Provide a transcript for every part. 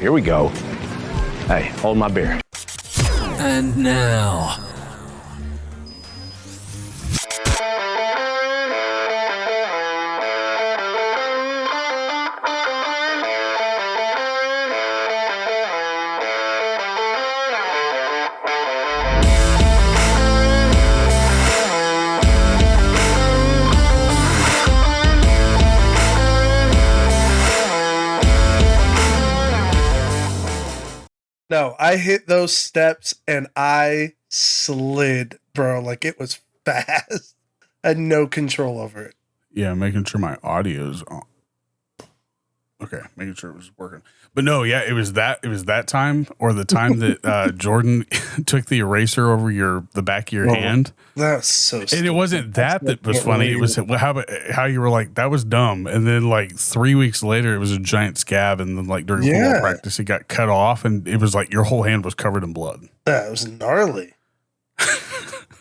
Here we go. Hey, hold my beer. And now... No, I hit those steps and I slid, bro. Like it was fast. I had no control over it. Yeah, making sure my audio's on. Okay, making sure it was working. But no, yeah, it was that time or the time that Jordan took the eraser over the back of your hand. That's so stupid. And it wasn't that was funny. It was how you were like, that was dumb. And then like 3 weeks later, it was a giant scab. And then like during football practice, it got cut off. And it was like your whole hand was covered in blood. That was gnarly.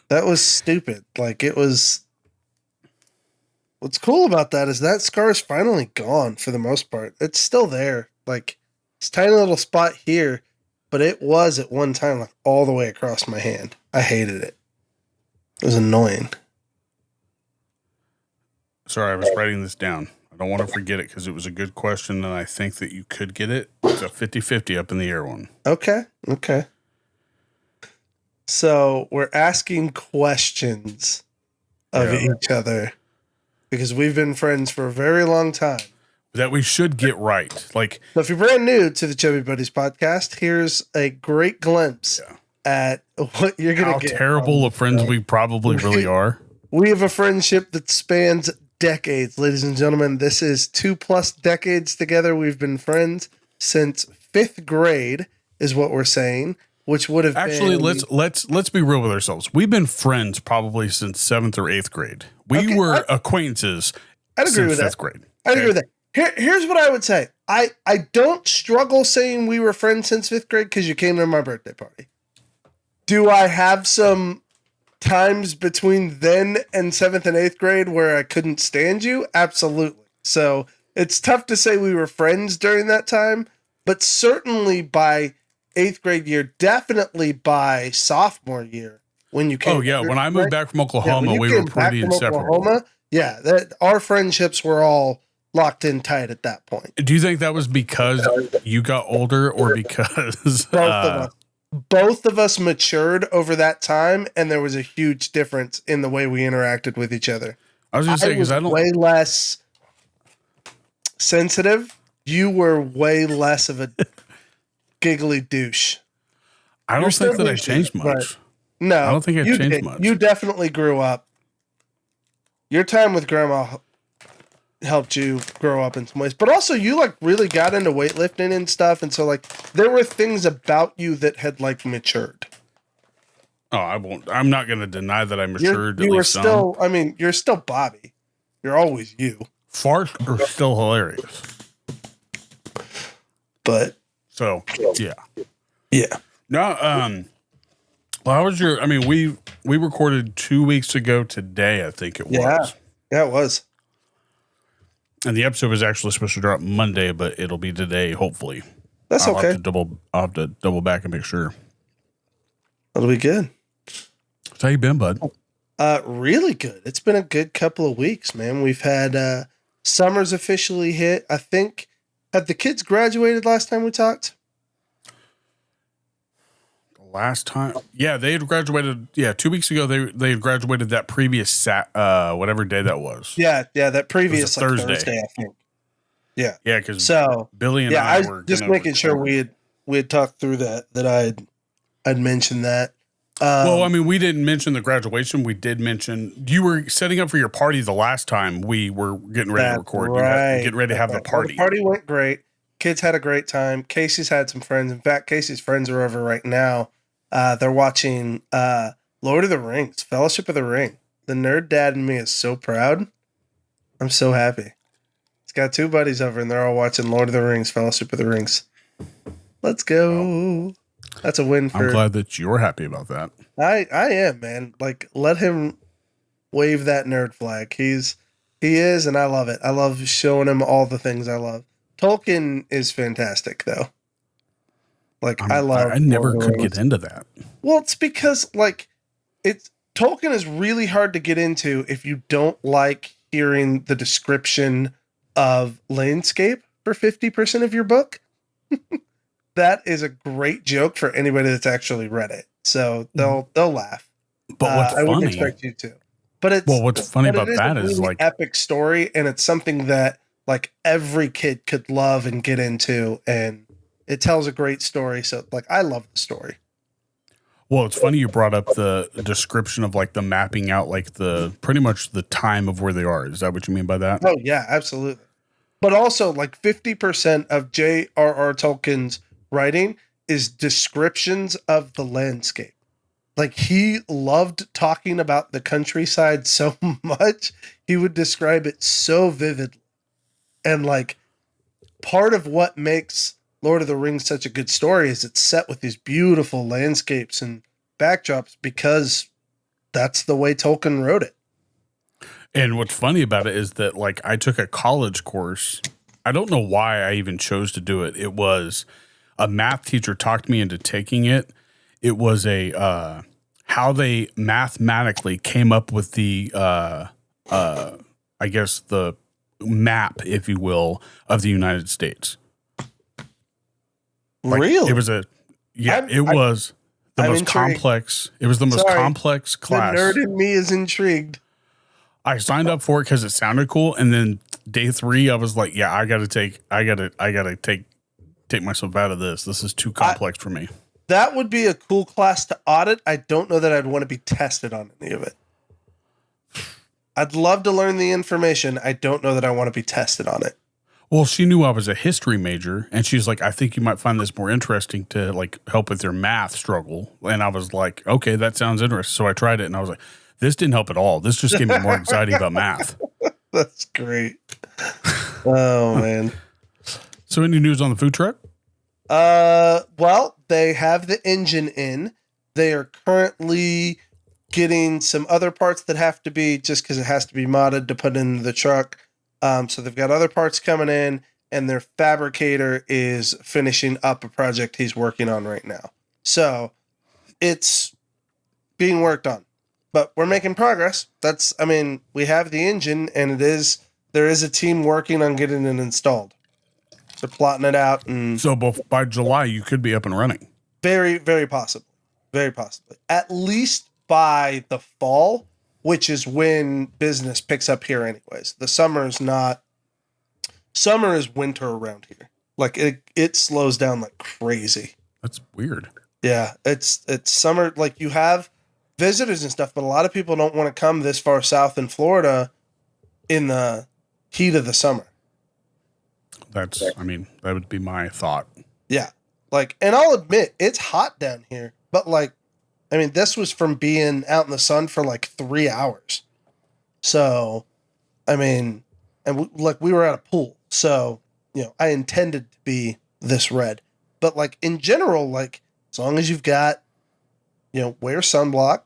That was stupid. Like it was. What's cool about that is that scar is finally gone for the most part. It's still there. Like it's a tiny little spot here, but it was at one time like all the way across my hand. I hated it. It was annoying. Sorry, I was writing this down. I don't want to forget it because it was a good question, and I think that you could get it. It's a 50-50 up in the air one. Okay. So we're asking questions of each other because we've been friends for a very long time. That we should get right. Like, so if you're brand new to the Chubby Buddies podcast, here's a great glimpse at what you're going to get. How terrible of friends we probably really are. We have a friendship that spans decades, ladies and gentlemen. This is 2+ decades together. We've been friends since 5th grade is what we're saying, which would have actually been... let's be real with ourselves. We've been friends probably since 7th or 8th grade. We were acquaintances. I'd agree with 5th grade. I'd agree with that. Here's what I would say. I don't struggle saying we were friends since 5th grade because you came to my birthday party. Do I have some times between then and 7th and 8th grade where I couldn't stand you? Absolutely. So it's tough to say we were friends during that time, but certainly by 8th grade year, definitely by sophomore year when you came. Oh yeah, when I moved back from Oklahoma, we were pretty inseparable. Our friendships were all locked in tight at that point. Do you think that was because you got older or because both of us matured over that time, and there was a huge difference in the way we interacted with each other? I was going to say, because I don't... way less sensitive. You were way less of a giggly douche. I don't think that I changed much. No, I don't think I changed much. You definitely grew up. Your time with Grandma helped you grow up in some ways, but also you like really got into weightlifting and stuff, and so like there were things about you that had like matured. Oh, I won't. I'm not going to deny that I matured. You were still. I mean, you're still Bobby. You're always you. Farts are still hilarious. But so yeah. No. Well, how was your? I mean, we recorded 2 weeks ago today. I think it was. Yeah, it was. And the episode was actually supposed to drop Monday, but it'll be today, hopefully. That's okay. I'll have to double back and make sure. That'll be good. How you been, bud? Really good. It's been a good couple of weeks, man. We've had summer's officially hit. I think, have the kids graduated last time we talked? Last time, yeah, they had graduated. Yeah, 2 weeks ago they had graduated that previous whatever day that was. Yeah, that previous Thursday, I think. Yeah, because Billy and I were just making sure we had talked through that I'd mentioned that. Well, I mean, we didn't mention the graduation. We did mention you were setting up for your party the last time we were getting ready to record. Right. You were getting ready to have the party. The party went great. Kids had a great time. Casey's had some friends. In fact, Casey's friends are over right now. They're watching Lord of the Rings, Fellowship of the Ring. The nerd dad in me is so proud. I'm so happy. He's got 2 buddies over, and they're all watching Lord of the Rings, Fellowship of the Rings. Let's go. That's a win for... I'm glad that you're happy about that. I am, man. Like, let him wave that nerd flag. He is, and I love it. I love showing him all the things I love. Tolkien is fantastic, though. Like I love. I never Lord of the could get Rings. into that. Well, it's because like it's Tolkien is really hard to get into if you don't like hearing the description of landscape for 50% of your book. That is a great joke for anybody that's actually read it. So they'll laugh. But what's I wouldn't funny? expect you to. But it's What's funny but it about is that a is really like, epic story, and it's something that like every kid could love and get into, and it tells a great story. So like I love the story. well, it's funny you brought up the description of like the mapping out, like the pretty much the time of where they are. Is that what you mean by that? Oh yeah, absolutely. But also like 50% of J.R.R. Tolkien's writing is descriptions of the landscape. Like he loved talking about the countryside so much, he would describe it so vividly. And like part of what makes Lord of the Rings such a good story is it's set with these beautiful landscapes and backdrops because that's the way Tolkien wrote it. And what's funny about it is that like I took a college course. I don't know why I even chose to do it. It was a math teacher talked me into taking it. It was a how they mathematically came up with the I guess the map, if you will, of the United States. Like, Really? It was a I'm- it was the I'm most intrigued. complex. It was the most Sorry. complex class. The nerd in me is intrigued. I signed up for it because it sounded cool, and then day 3, I was like, "Yeah, I gotta take myself out of this. This is too complex for me." That would be a cool class to audit. I don't know that I'd want to be tested on any of it. I'd love to learn the information. I don't know that I want to be tested on it. Well, she knew I was a history major, and she's like, "I think you might find this more interesting to like help with your math struggle." And I was like, "Okay, that sounds interesting." So I tried it, and I was like, "This didn't help at all. This just gave me more anxiety about math." That's great. Oh man. So, any news on the food truck? Well, they have the engine in. They are currently getting some other parts that have to be just because it has to be modded to put into the truck. So they've got other parts coming in, and their fabricator is finishing up a project he's working on right now. So it's being worked on, but we're making progress. We have the engine, and there is a team working on getting it installed. They're plotting it out, and So by July, you could be up and running. very, very possibly. Very possibly. At least by the fall, which is when business picks up here anyways. The summer is winter around here. Like it slows down like crazy. That's weird. Yeah, it's summer. Like you have visitors and stuff, but a lot of people don't want to come this far south in Florida in the heat of the summer. That would be my thought. Yeah. Like, and I'll admit it's hot down here, but like, this was from being out in the sun for like 3 hours. So, and we were at a pool. So, I intended to be this red, but like in general, like as long as you've got, wear sunblock,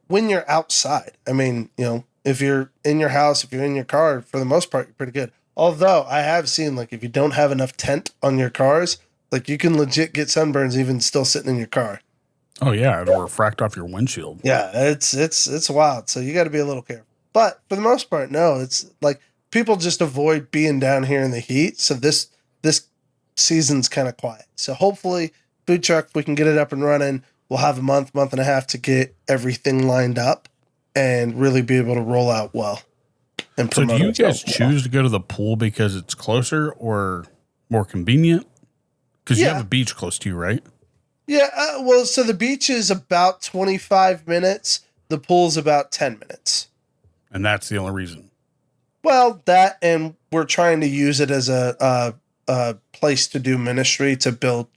when you're outside, if you're in your house, if you're in your car, for the most part, you're pretty good. Although I have seen like if you don't have enough tent on your cars, like you can legit get sunburns even still sitting in your car. Oh yeah, it'll refract off your windshield. Yeah, it's wild. So you got to be a little careful. But for the most part, no, it's like people just avoid being down here in the heat. So this season's kind of quiet. So hopefully, food truck, we can get it up and running. We'll have a month and a half to get everything lined up and really be able to roll out well. And So do you guys ourselves well. choose to go to the pool because it's closer or more convenient? Because you Yeah. have a beach close to you, right? Yeah, so the beach is about 25 minutes. The pool's about 10 minutes. And that's the only reason. Well, that, and we're trying to use it as a place to do ministry, to build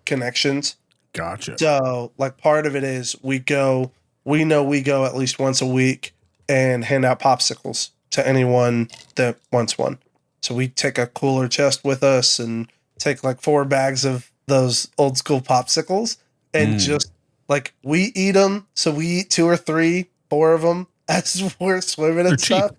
connections. Gotcha. So, like, part of it is we go at least once a week and hand out popsicles to anyone that wants one. So we take a cooler chest with us and take like 4 bags of those old school popsicles and just like we eat them. So we eat 2 or 3, 4 of them as we're swimming and They're cheap. stuff.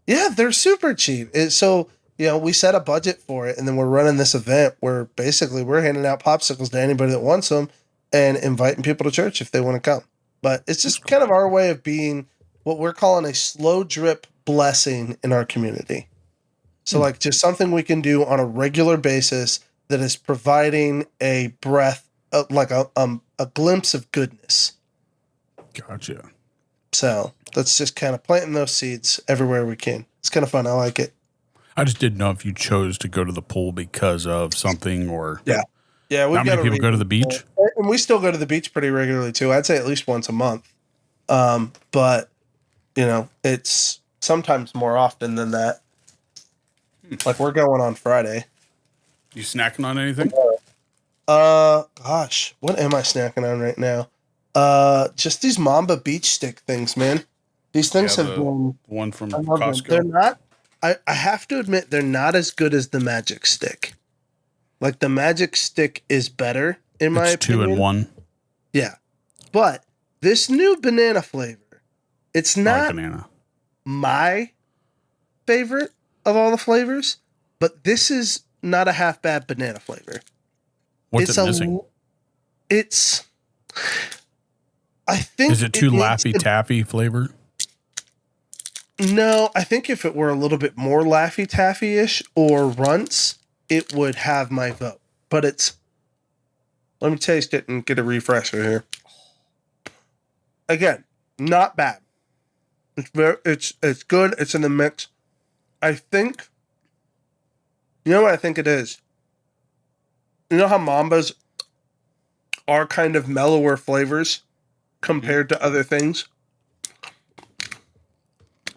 Yeah, they're super cheap. So we set a budget for it, and then we're running this event where basically we're handing out popsicles to anybody that wants them and inviting people to church if they want to come. But it's just kind of our way of being what we're calling a slow drip blessing in our community. So like just something we can do on a regular basis that is providing a breath, like a glimpse of goodness. Gotcha. So that's just kind of planting those seeds everywhere we can. It's kind of fun. I like it. I just didn't know if you chose to go to the pool because of something or Yeah. Not many people go to the beach. And we still go to the beach pretty regularly too. I'd say at least once a month. But it's sometimes more often than that. Like we're going on Friday. You snacking on anything? Gosh, what am I snacking on right now? Just these Mamba beach stick things, man. These things have been one from Costco. They're not. I have to admit they're not as good as the Magic Stick. Like the Magic Stick is better in my opinion. 2 in 1. Yeah, but this new banana flavor, it's not banana. My favorite of all the flavors, but this is not a half bad banana flavor. What's it missing? I think. Is it too Laffy Taffy flavor? No, I think if it were a little bit more Laffy Taffy-ish or Runts, it would have my vote. But it's. Let me taste it and get a refresher here. Again, not bad. It's good. It's in the mix. I think. You know what I think it is? You know how Mambas are kind of mellower flavors compared to other things?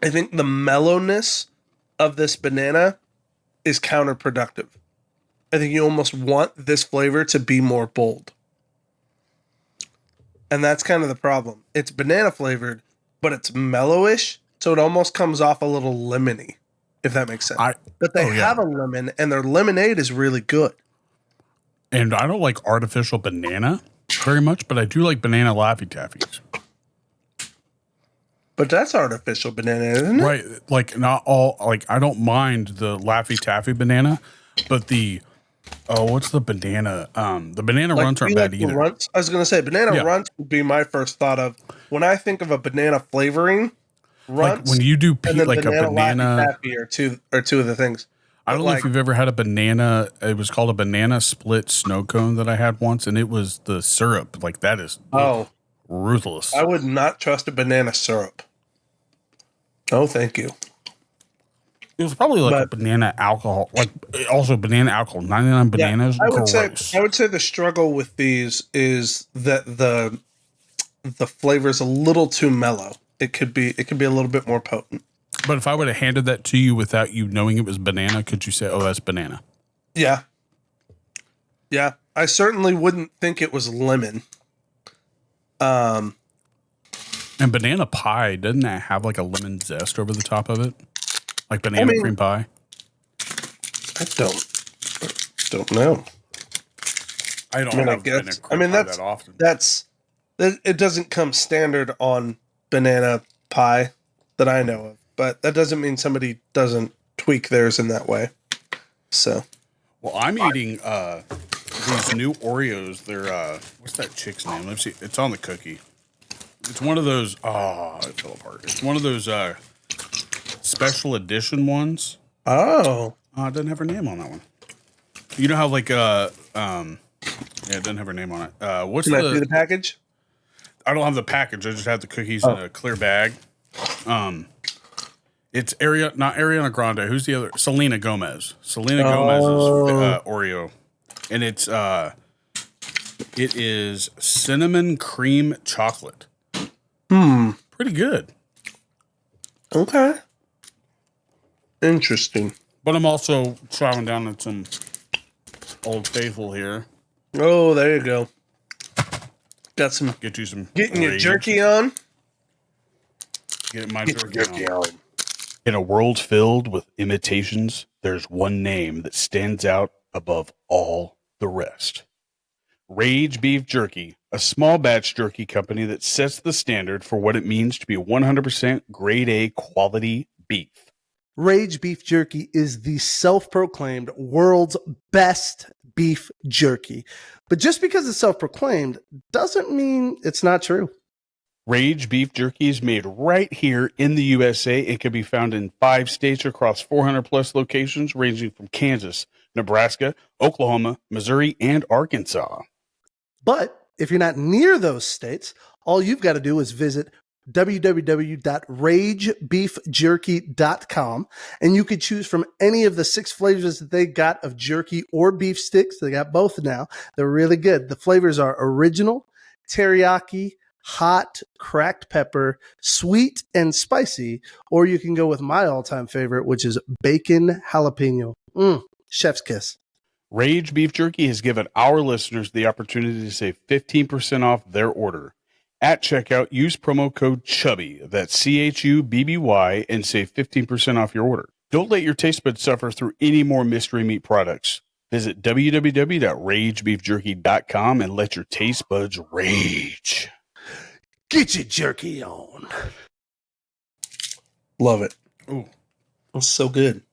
I think the mellowness of this banana is counterproductive. I think you almost want this flavor to be more bold. And that's kind of the problem. It's banana flavored, but it's mellowish, so it almost comes off a little lemony, if that makes sense. But they have a lemon, and their lemonade is really good. And I don't like artificial banana very much, but I do like banana Laffy Taffies. But that's artificial banana, isn't it? Right. Like not all, like I don't mind the Laffy Taffy banana, but what's the banana? The banana runts aren't bad either. Runts? I was going to say banana runts would be my first thought of when I think of a banana flavoring. Runts, like when you do like a banana Laffy Taffy are two of the things. I don't know if you've ever had a banana. It was called a banana split snow cone that I had once, and it was the syrup. Like that is ruthless. I would not trust a banana syrup. Oh, thank you. It was probably like a banana alcohol, like also banana alcohol. 99 bananas. I would say the struggle with these is that the flavor is a little too mellow. It could be a little bit more potent. But if I would have handed that to you without you knowing it was banana, could you say, "Oh, that's banana"? Yeah. Yeah, I certainly wouldn't think it was lemon. And banana pie, doesn't that have like a lemon zest over the top of it? Like banana cream pie? I don't know. I don't have banana cream pie that often. It doesn't come standard on banana pie that I know of, but that doesn't mean somebody doesn't tweak theirs in that way. So, well, I'm eating these new Oreos. They're what's that chick's name? Let's see. It's on the cookie. It's one of those. Oh, it fell apart. It's one of those special edition ones. Oh, it doesn't have her name on that one. You know how like it doesn't have her name on it. What's Can I see the package? I don't have the package. I just have the cookies in a clear bag. It's not Ariana Grande. Who's the other? Selena Gomez. Selena Gomez's Oreo, and it is cinnamon cream chocolate. Pretty good. Okay. Interesting. But I'm also chowing down on some Old Faithful here. Oh, there you go. Got some. Get you some. Getting your jerky on. Get my jerky on. In a world filled with imitations, there's one name that stands out above all the rest. Rage Beef Jerky, a small batch jerky company that sets the standard for what it means to be 100% grade A quality beef. Rage Beef Jerky is the self-proclaimed world's best beef jerky. But just because it's self-proclaimed doesn't mean it's not true. Rage Beef Jerky is made right here in the USA. It can be found in 5 states across 400 plus locations, ranging from Kansas, Nebraska, Oklahoma, Missouri, and Arkansas. But if you're not near those states, all you've got to do is visit www.ragebeefjerky.com, and you could choose from any of the 6 flavors that they got of jerky or beef sticks. They got both now. They're really good. The flavors are original, teriyaki, hot, cracked pepper, sweet, and spicy, or you can go with my all-time favorite, which is bacon jalapeno. Chef's kiss. Rage Beef Jerky has given our listeners the opportunity to save 15% off their order. At checkout, use promo code Chubby, that's CHUBBY, and save 15% off your order. Don't let your taste buds suffer through any more mystery meat products. Visit www.ragebeefjerky.com and let your taste buds rage. Get your jerky on. Love it. Ooh, it's so good.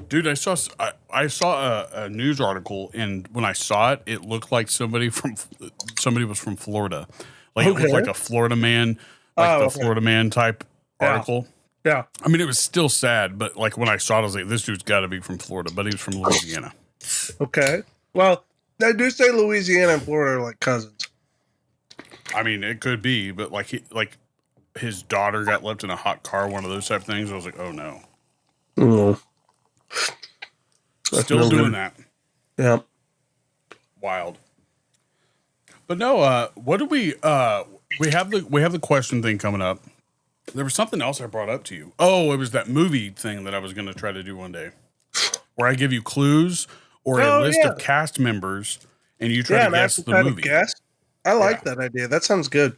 Dude, I saw a news article, and when I saw it, it looked like somebody was from Florida. Like it looked like a Florida man, Florida man type article. Yeah. I mean, it was still sad, but like when I saw it, I was like, this dude's got to be from Florida, but he was from Louisiana. Okay. Well, I do say Louisiana and Florida are like cousins. I mean, it could be, but like his daughter got left in a hot car, one of those type of things. I was like, oh no. Still doing that. Yeah. Wild. But no, what do we have the question thing coming up. There was something else I brought up to you. Oh, it was that movie thing that I was going to try to do one day, where I give you clues or a list of cast members, and you try to guess the movie. I like that idea. That sounds good.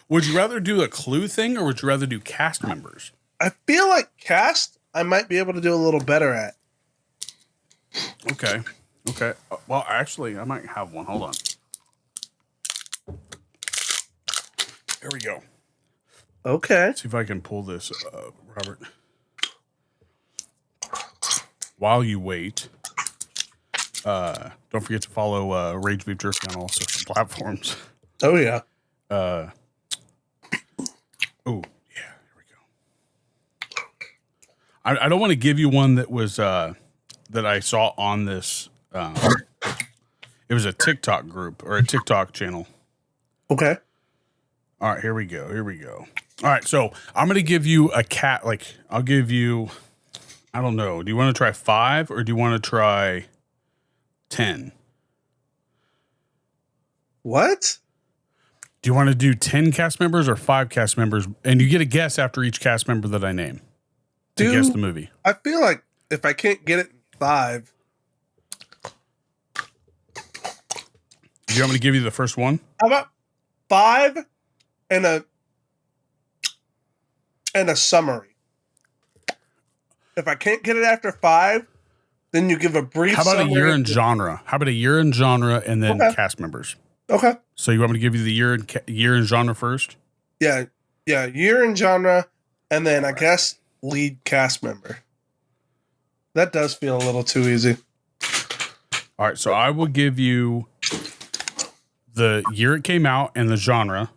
Would you rather do a clue thing, or would you rather do cast members? I feel like cast I might be able to do a little better at. Okay. Well, actually, I might have one. Hold on. There we go. Okay. Let's see if I can pull this, Robert. While you wait, don't forget to follow Rage Beef Jerky on all social platforms. Oh, yeah. Oh, yeah. Here we go. I don't want to give you one that was that I saw on this. It was a TikTok group or a TikTok channel. Okay. All right, here we go. All right, so I'm going to give you a cat. Like, I'll give you, I don't know. Do you want to try 5 or do you want to try 10? What? Do you want to do 10 cast members or 5 cast members? And you get a guess after each cast member that I name to guess the movie. I feel like if I can't get it in 5. Do you want me to give you the first one? How about 5 and a summary? If I can't get it after 5, then you give a brief. How about summary. a year and genre? How about a year and genre and then cast members? Okay. So you want me to give you the year and genre first? Yeah, year and genre, and then I guess lead cast member. That does feel a little too easy. All right, so I will give you the year it came out and the genre,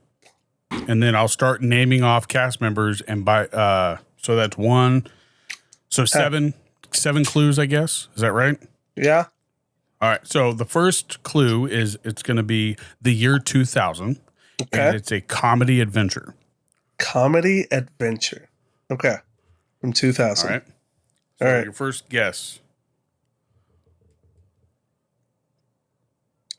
and then I'll start naming off cast members and by so that's 1. So 7 clues, I guess. Is that right? Yeah. All right. So the first clue is it's going to be the year 2000. Okay. And it's a comedy adventure. Comedy adventure. Okay. From 2000. All right. So All right. your first guess.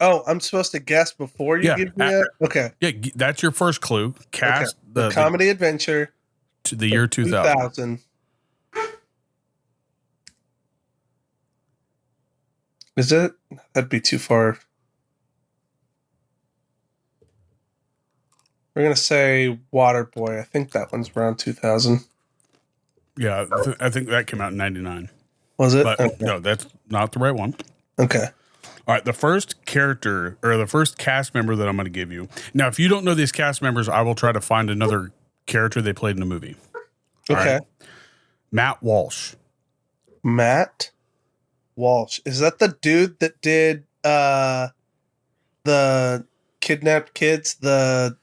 Oh, I'm supposed to guess before you give me it? Okay. Yeah, that's your first clue. Cast the comedy adventure to the year 2000. Is it? That'd be too far. We're going to say Waterboy. I think that one's around 2000. Yeah, I think that came out in 99. Was it? But okay. no, that's not the right one. Okay. All right, the first character or the first cast member that I'm going to give you. Now, if you don't know these cast members, I will try to find another character they played in the movie. Okay. Right? Matt Walsh. Matt Walsh. Is that the dude that did the kidnapped kids? The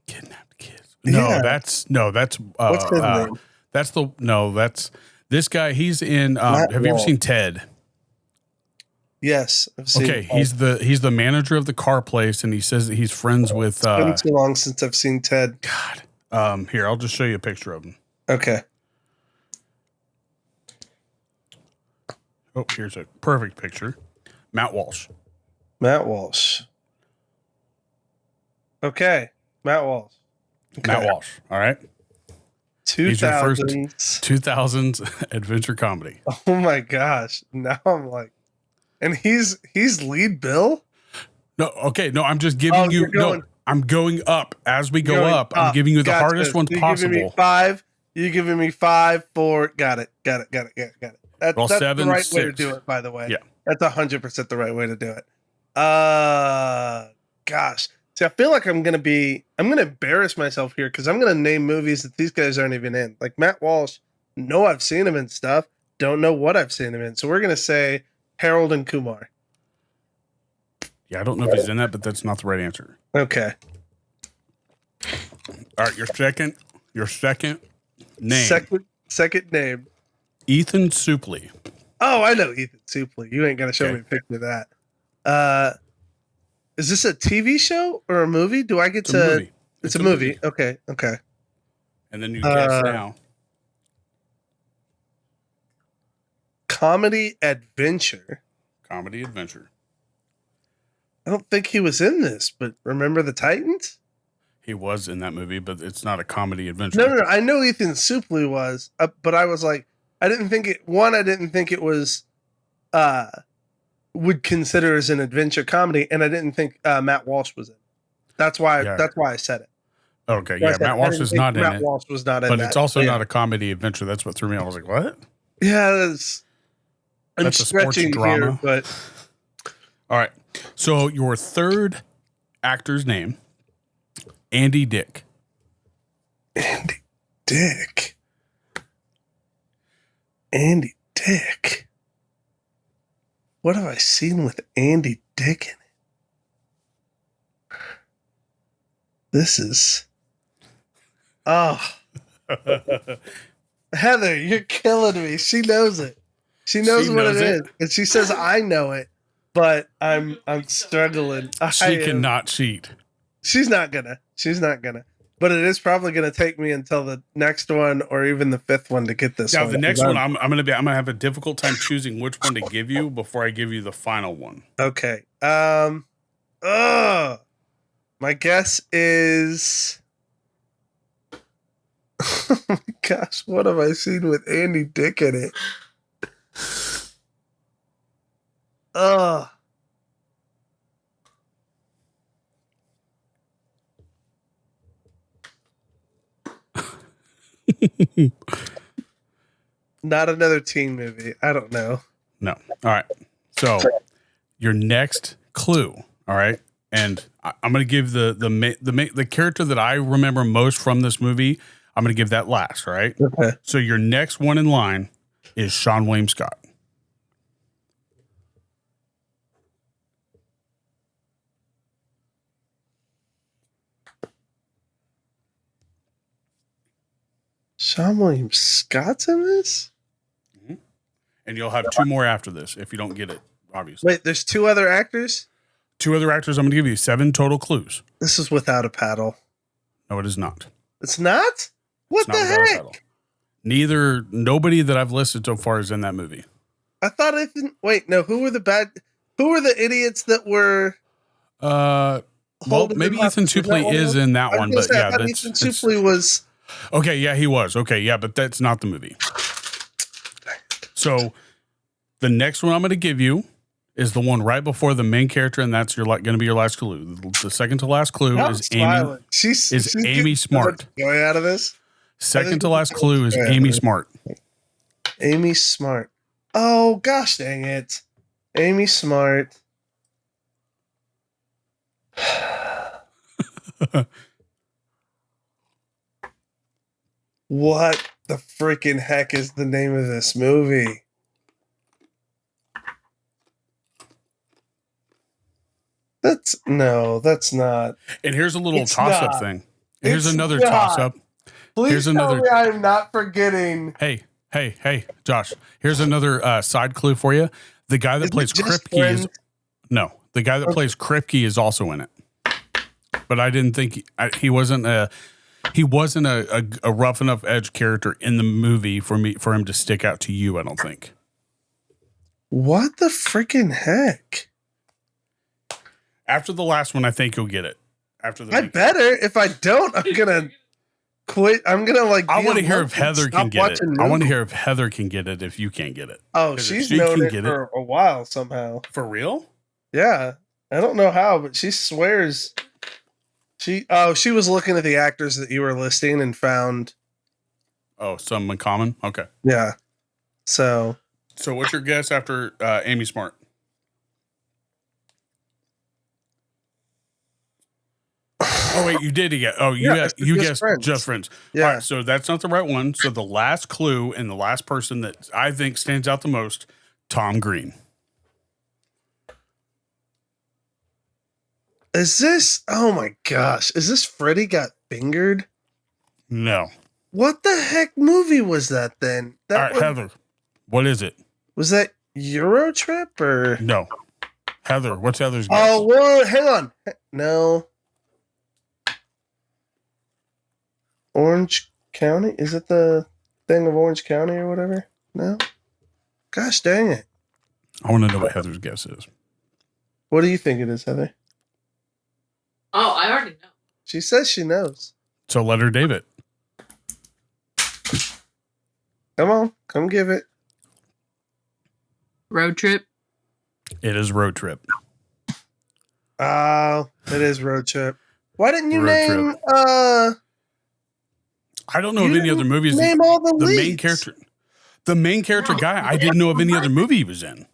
Kidnapped kids. No, Yeah. that's What's his name? that's this guy. He's in. Matt Have you ever Walsh. seen Ted? Yes. I've seen Okay, he's the manager of the car place, and he says that he's friends with. It's been too long since I've seen Ted. God, here I'll just show you a picture of him. Okay. Oh, here's a perfect picture. Matt Walsh. Matt Walsh. Okay. Matt Walsh. Okay. Matt Walsh. All right. He's your first 2000s. 2000s adventure comedy. Oh my gosh. Now I'm like, and he's lead Bill? No, okay, no, I'm just giving you. No, I'm going up as we go Going up. I'm giving you the Gotcha. hardest one You're possible. Giving me 5. You're giving me 5, 4. Got it. Roll That's 7, the right 6. way to do it, by the way. Yeah. That's 100% the right way to do it. Gosh. See, I feel like I'm gonna embarrass myself here because I'm gonna name movies that these guys aren't even in. Like Matt Walsh, know I've seen him in stuff. Don't know what I've seen him in. So we're gonna say Harold and Kumar. Yeah, I don't know if he's in that, but that's not the right answer. Okay. All right, your second name. Second name. Ethan Suplee. Oh, I know Ethan Suplee. You ain't gonna show Okay. me a picture of that. Is this a TV show or a movie? Do I get It's to? a movie. It's a movie. Okay. And then you guess now. Comedy adventure. Comedy adventure. I don't think he was in this, but remember the Titans? He was in that movie, but it's not a comedy adventure. No. I know Ethan Suplee was, but I was like, I didn't think it was, would consider as an adventure comedy, and I didn't think Matt Walsh was in. That's why I said it. Okay, yeah, Matt Walsh is not in Matt it. Walsh was not in But that. it's also not a comedy adventure. That's what threw me. I was like, what? Yeah, I'm That's a sports stretching drama. here, but All right. So your third actor's name, Andy Dick. Andy Dick. Andy Dick. What have I seen with Andy Dick in it? This is. Oh. Heather, you're killing me. She knows it. She knows what it is. And she says I know it, but I'm struggling. She cannot cheat. She's not gonna. But it is probably gonna take me until the next one or even the fifth one to get this Now, one. the next one, I'm gonna have a difficult time choosing which one to give you before I give you the final one. Okay. My guess is. Oh my gosh, what have I seen with Andy Dick in it? Not another teen movie. I don't know. No. All right. So your next clue. All right. And I'm going to give the character that I remember most from this movie. I'm going to give that last. All right. Okay. So your next one in line is Sean William Scott. Sean William Scott's in this? And you'll have two more after this if you don't get it, obviously. Wait, there's two other actors? Two other actors. I'm going to give you 7 total clues. This is Without a Paddle. No, it is not. It's not? What It's not the Without a Paddle. Nobody that I've listed so far is in that movie. I thought I didn't. Wait, no. Who were the idiots that were? Well, holding maybe him Ethan hostage? Was that Suplee one of is them? in that I was one, gonna but say, I yeah, thought that's Ethan Suplee was. okay. Yeah, he was. Okay, yeah, but that's not the movie. So the next one I'm going to give you is the one right before the main character, and that's going to be your last clue. The second to last clue is Amy. She's Amy Smart. Joy out of this. Second to last clue is Amy Smart. Amy Smart. Oh gosh, dang it, Amy Smart. What the freaking heck is the name of this movie? That's not. And here's a little It's toss-up not. thing. Here's It's another not. toss-up. Please Here's tell another- me I'm not forgetting. Hey, Josh. Here's another side clue for you. The guy that Isn't plays it just Kripke is Friends? no. The guy that plays Kripke is also in it. But I didn't think he wasn't a rough enough edge character in the movie for him to stick out to you. I don't think. What the freaking heck? After the last one, I think you'll get it. After the I better. If I don't, I'm gonna quit. I'm gonna like. I be want a to hear monk if and Heather stop can get it. watching I want to movies. hear if Heather can get it if you can't get it. Oh, 'Cause if she's she known can it get for a while somehow. For real? Yeah, I don't know how, but she swears. She was looking at the actors that you were listing and found. Oh, some in common? Okay. Yeah. So what's your guess after Amy Smart? Oh, wait, you did get. Oh, you guessed Just Friends. Yeah. All right, so that's not the right one. So the last clue and the last person that I think stands out the most, Tom Green. Is this? Oh my gosh! Is this Freddy Got Fingered? No. What the heck movie was that then? All right, was, Heather, what is it? was that Euro Trip or? No. Heather, what's Heather's guess? Oh, well, hang on. No. Orange County? Is it the thing of Orange County or whatever? No? Gosh dang it. I want to know what Heather's guess is. What do you think it is, Heather? Oh, I already know. She says she knows. So let her David. Come on, come give it. Road Trip. It is Road Trip. Oh, it is Road Trip. Why didn't you Road name Trip. I don't know you of any didn't other movies. name all the main leads. character. The main character guy, I didn't know of any other movie he was in.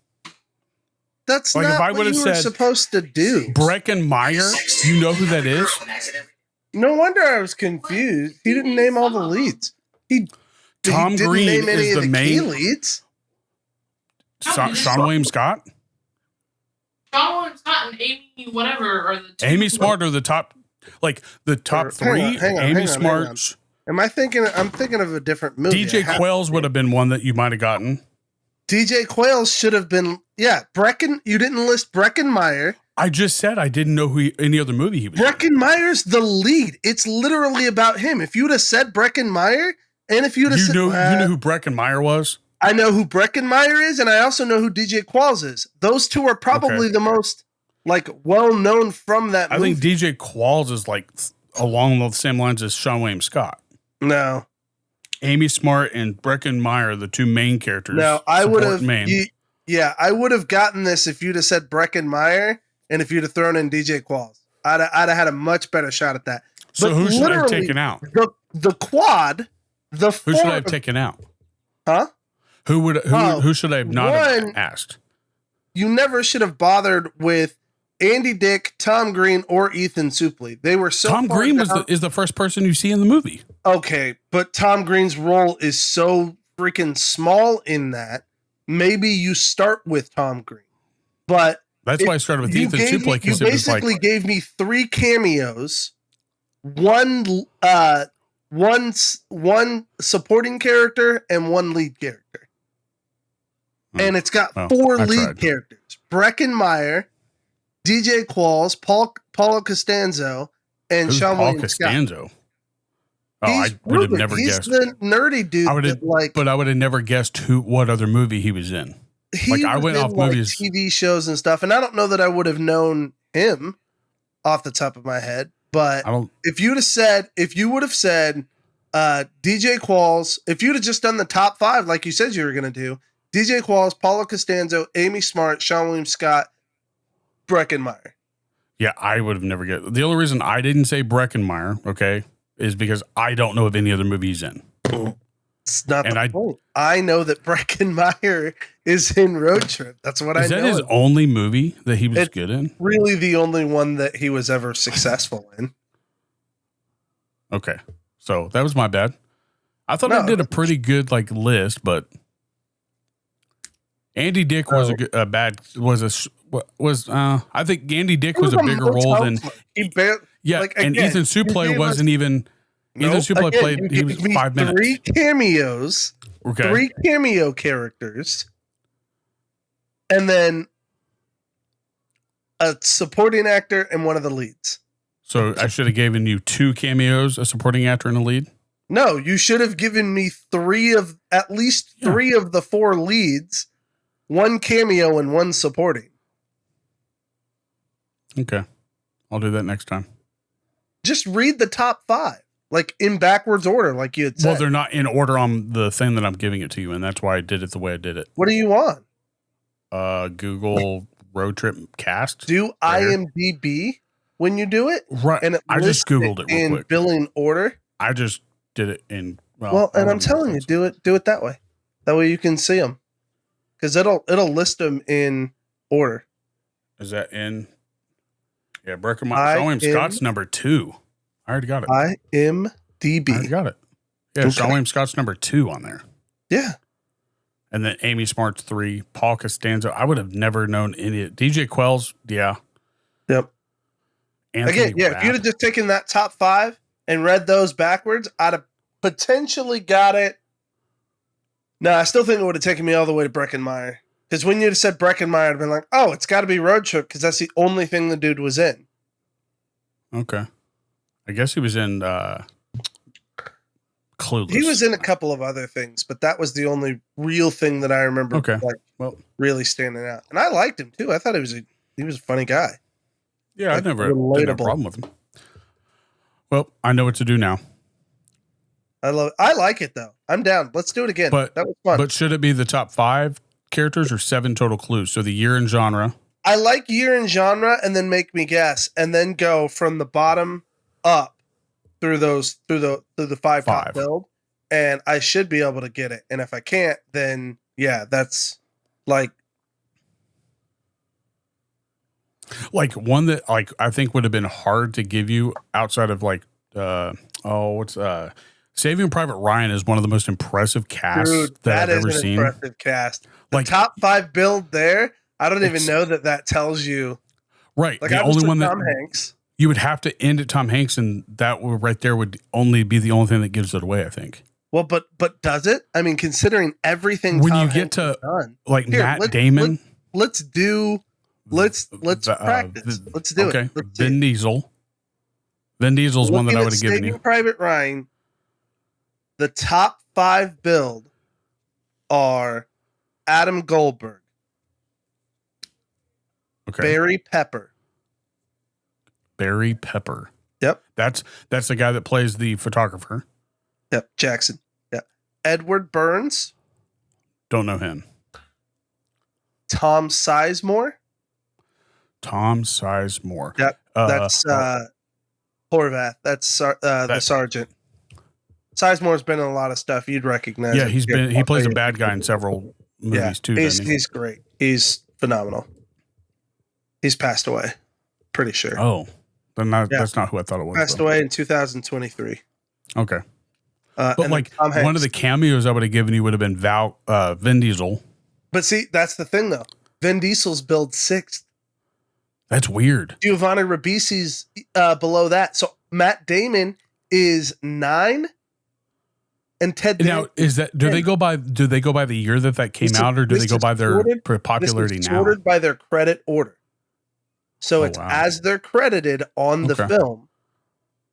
That's Like, not if I what would've you were said supposed to do. Breckenmeyer, you know who that is? No wonder I was confused. He didn't name all the leads. Tom he didn't Green name any is of the key main. leads. Sean William Scott? John Wick, Scott, and Amy, whatever, are the two. Amy Smart are the top, like the top three. hang on, Amy hang on. Smart. Am I thinking? I'm thinking of a different movie. DJ Quails would have been one that you might have gotten. DJ Quails should have been. Yeah, Brecken. You didn't list Breckenmeyer. I just said I didn't know any other movie he was in. Breckenmeyer's the lead. It's literally about him. If you'd have said Breckenmeyer, and if you'd have said, You know who Breckenmeyer was? I know who Breckenmeyer is, and I also know who DJ Qualls is. Those two are probably the most like well known from that movie. I think DJ Qualls is like along the same lines as Sean William Scott. No. Amy Smart and Breckenmeyer are the two main characters. No, I would have. Main. Yeah, I would have gotten this if you'd have said Breckenmeyer and if you'd have thrown in DJ Qualls. I'd have had a much better shot at that. So But who should I have literally, taken out? The quad, the Who should I have taken out? Huh? Who should I have not have one- asked? You never should have bothered with Andy Dick, Tom Green, or Ethan Suplee. They were so Tom far Green down. is the first person you see in the movie. Okay, but Tom Green's role is so freaking small in that. Maybe you start with Tom Green, but That's why I started with Ethan Suplee You because it was like basically gave me 3 cameos, one supporting character and 1 lead character, and it's got 4 I lead tried. characters: Breckenmeyer, DJ Qualls, Paulo Costanzo, and who's Sean Paul William Scott. Costanzo. Oh, He's I would have Ruben. never He's guessed. the nerdy dude. I would have, but I would have never guessed what other movie he was in. He I was went in, off movies. TV shows and stuff, and I don't know that I would have known him off the top of my head. But if you would have said DJ Qualls, if you'd have just done the top 5 like you said you were going to do, DJ Qualls, Paulo Costanzo, Amy Smart, Sean William Scott, Breckenmeyer. Yeah, I would have never guessed. The only reason I didn't say Breckenmeyer, okay, is because I don't know of any other movie he's in. It's not the point. I know that Breckenmeyer is in Road Trip. That's what I know. Is that his only movie that he was good in? Really the only one that he was ever successful in. Okay. So that was my bad. I thought I did a pretty good like list, but Andy Dick was I think Andy Dick was a bigger role than like, and again, Ethan Suplee wasn't even. Ethan Suplee played. He was 5 minutes. 3 cameos. Okay. 3 cameo characters, and then a supporting actor and one of the leads. So I should have given you 2 cameos, a supporting actor and a lead. No, you should have given me at least 3 of the 4 leads, 1 cameo and 1 supporting. Okay. I'll do that next time. Just read the top 5, like in backwards order, like you had said. Well, they're not in order on the thing that I'm giving it to you, and that's why I did it the way I did it. What do you want? Google road trip cast. Do IMDb when you do it? Right. And I just Googled it real in quick. billing order. I just did it in And I'm telling you, do it that way. That way you can see them, because it'll list them in order. Is that in? Yeah, Showing Scott's number 2. I already got it. IMDb. I already got it. Yeah, Showing Scott's number 2 on there. Yeah. And then Amy Smart's 3. Paul Costanzo. I would have never known any. DJ Quells. Yeah. Yep. Anthony Again, yeah. Rapp. If you'd have just taken that top 5 and read those backwards, I'd have potentially got it. No, I still think it would have taken me all the way to Breckenmeyer. Because when you'd have said Breckenmeyer, I'd have been like, oh, it's got to be Road Trip, because that's the only thing the dude was in. Okay. I guess he was in Clueless. He was in a couple of other things, but that was the only real thing that I remember really standing out. And I liked him too. I thought he was a funny guy. Yeah, I never didn't have a problem with him. Well, I know what to do now. I like it though. I'm down. Let's do it again. That was fun. But should it be the top 5 characters or 7 total clues? So the year and genre. I like year and genre, and then make me guess, and then go from the bottom up through the 5 top build, and I should be able to get it. And if I can't, then yeah, that's like one that I think would have been hard to give you outside of Saving Private Ryan is one of the most impressive casts that I've ever seen. Impressive cast. The top 5 build there. I don't even know that tells you. Right. Like the only one Tom Hanks. You would have to end at Tom Hanks, and that right there would only be the only thing that gives it away, I think. Well, but does it? I mean, considering everything when Tom you get Hanks to done. Matt Damon, let's practice. Let's do it. Vin Diesel. Vin Diesel's one that I would have given you. Private Ryan. The top 5 build are Adam Goldberg, Barry Pepper. Yep. That's the guy that plays the photographer. Yep. Jackson. Yep. Edward Burns. Don't know him. Tom Sizemore. Yep. That's Horvath. That's the sergeant. Sizemore's been in a lot of stuff. You'd recognize. Yeah, he plays a bad guy in several movies too. He's great. He's phenomenal. He's passed away. Pretty sure. Oh, then that's not who I thought it was. Passed away in 2023. Okay. But one of the cameos I would have given you would have been Vin Diesel. But see, that's the thing though. Vin Diesel's billed 6th. That's weird. Giovanni Ribisi's below that. So Matt Damon is 9. And Ted now is that do they go by the year that came out, or do they go by their popularity now? Sorted by their credit order. So it's as they're credited on the film,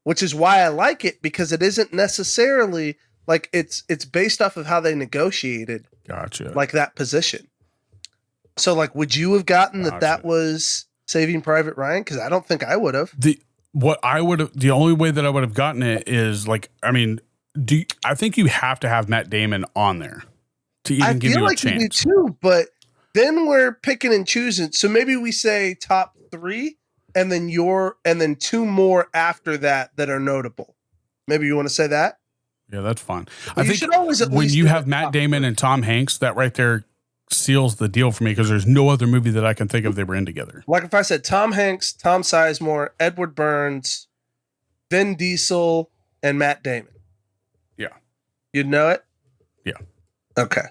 which is why I like it, because it isn't necessarily like it's based off of how they negotiated. Gotcha. Like that position. So like, would you have gotten that was Saving Private Ryan? Because I don't think I would have. The only way that I would have gotten it is I think you have to have Matt Damon on there to even give you a chance. I feel like you do too, but then we're picking and choosing. So maybe we say top 3, and then 2 more after that are notable. Maybe you want to say that? Yeah, that's fine. But I think always when you have Matt Damon and Tom Hanks, that right there seals the deal for me, because there's no other movie that I can think of they were in together. Like if I said Tom Hanks, Tom Sizemore, Edward Burns, Vin Diesel, and Matt Damon. Yeah. You'd know it? Yeah. Okay.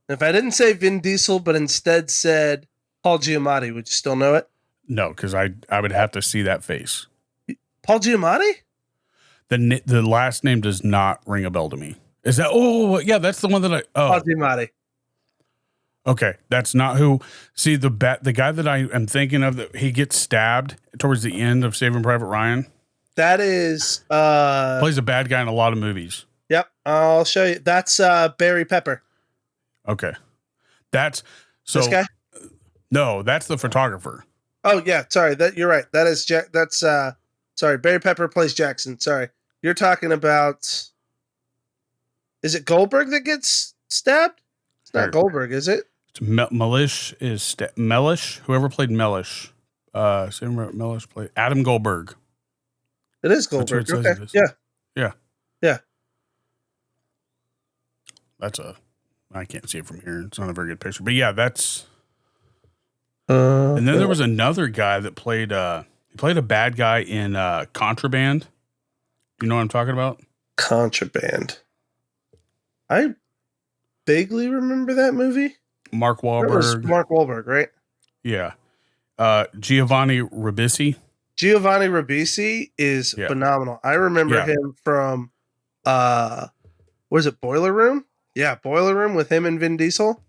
If I didn't say Vin Diesel, but instead said Paul Giamatti, would you still know it? No, because I would have to see that face. Paul Giamatti? The last name does not ring a bell to me. Is that? Oh, yeah, that's the one that Paul Giamatti. Okay, that's not who. See, the guy that I am thinking of, that he gets stabbed towards the end of Saving Private Ryan. That is Plays a bad guy in a lot of movies. Yep, I'll show you. That's Barry Pepper. Okay, that's so. This guy? No, that's the photographer. Oh yeah, sorry. You're right. That is Jack. That's sorry. Barry Pepper plays Jackson. Sorry, you're talking about. Is it Goldberg that gets stabbed? It's not Goldberg, is it? It's Mellish is Mellish. Whoever played Mellish, Mellish played Adam Goldberg. It is Goldberg. Okay. Yeah. That's I can't see it from here. It's not a very good picture, but yeah, that's. And then there was another guy that played. He played a bad guy in Contraband. You know what I'm talking about? Contraband. I vaguely remember that movie. Mark Wahlberg. That was Mark Wahlberg, right? Yeah. Giovanni Ribisi. Giovanni Ribisi is phenomenal. I remember him from was it Boiler Room? Yeah, Boiler Room with him and Vin Diesel.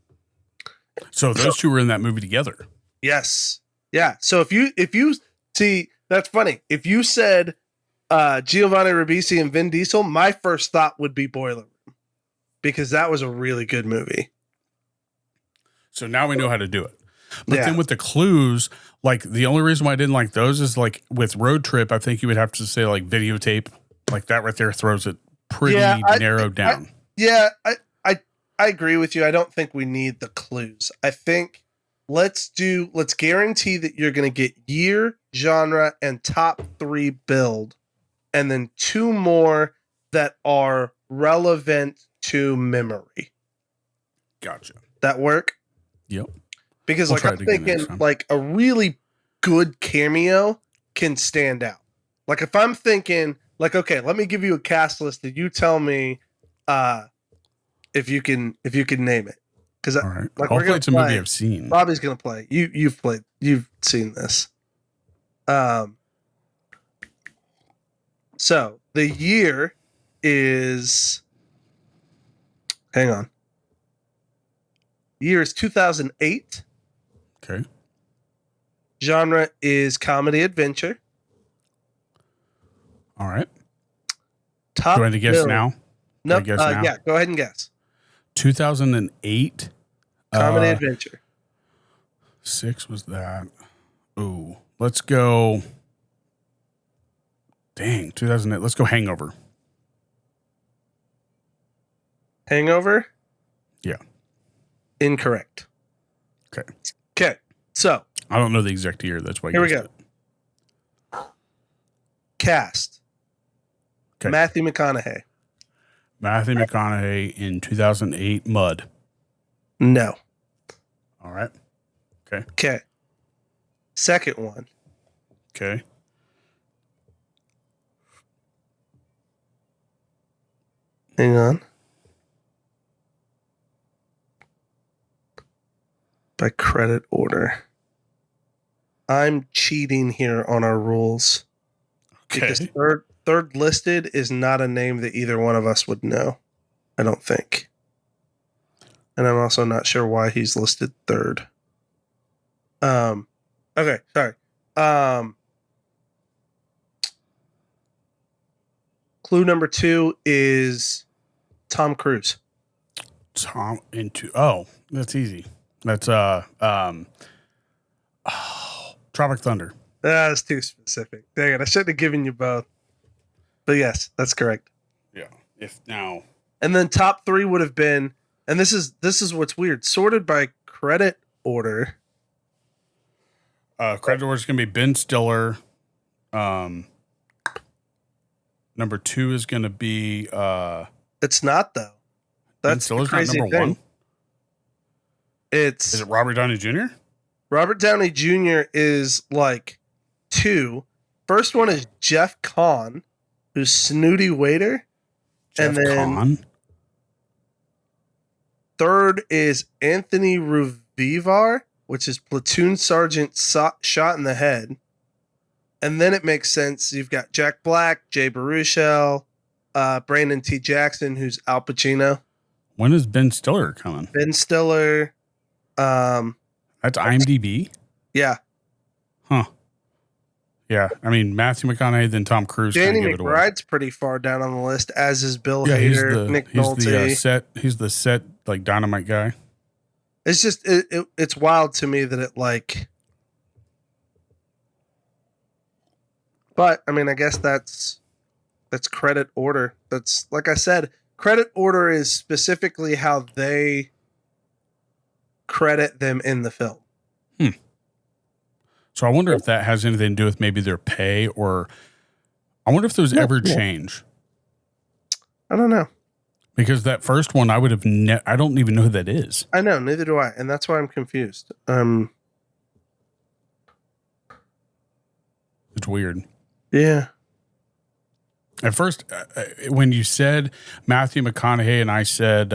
So those two were in that movie together. Yes. Yeah. So if you see, that's funny. If you said Giovanni Ribisi and Vin Diesel, my first thought would be Boiler Room, because that was a really good movie. So now we know how to do it. But then with the clues, like the only reason why I didn't like those is like with Road Trip, I think you would have to say like videotape. Like that right there throws it pretty narrowed down. I agree with you. I don't think we need the clues. I think let's guarantee that you're going to get year, genre, and top 3 build, and then 2 more that are relevant to memory. Gotcha. That work? Yep. Because I'm thinking like a really good cameo can stand out. Like if I'm thinking like, okay, let me give you a cast list and you tell me if you can name it. Because right. Like hopefully it's a movie I've seen. Bobby's gonna play. You've seen this. So the year is, hang on. The year is 2008. Okay. Genre is comedy adventure. All right. Top. Do I have to guess now? No. Nope. Yeah. Go ahead and guess. 2008. Comedy adventure. 6 was that. Ooh. Let's go. Dang. 2008. Let's go Hangover. Hangover? Yeah. Incorrect. Okay. So. I don't know the exact year. That's why. Here we go. Cast. Okay. Matthew McConaughey. Matthew McConaughey in 2008. Mud. No. All right. Okay. Okay. Second one. Okay. Hang on. By credit order. I'm cheating here on our rules. Okay. Because third listed is not a name that either one of us would know. I don't think. And I'm also not sure why he's listed third. Okay, sorry. Clue number 2 is Tom Cruise. That's easy. That's Tropic Thunder. That's too specific. Dang it, I shouldn't have given you both. But yes, that's correct. Yeah. If now. And then top 3 would have been, and this is what's weird, sorted by credit order. Credit order is going to be Ben Stiller. Number 2 is going to be. It's not though. That's the crazy not number thing. 1. Is it Robert Downey Jr.? Robert Downey Jr. is like 2. First one is Jeff Kahn, who's Snooty Waiter. Jeff Kahn? Third is Anthony Ruvivar, which is platoon sergeant shot in the head. And then it makes sense. You've got Jack Black, Jay Baruchel, Brandon T. Jackson, who's Al Pacino. When is Ben Stiller coming? Ben Stiller. That's IMDb? Yeah. Huh. Yeah. I mean, Matthew McConaughey, then Tom Cruise. Danny give it away. McBride's pretty far down on the list, as is Bill He's Hader, Nick Nolte. He's the set like dynamite guy. It's just it's wild to me that it like. But I mean, I guess that's credit order. That's like I said, credit order is specifically how they credit them in the film. So I wonder if that has anything to do with maybe their pay, or I wonder if those ever change. I don't know. Because that first one, I would have. I don't even know who that is. I know, neither do I, and that's why I'm confused. It's weird. Yeah. At first, when you said Matthew McConaughey, and I said,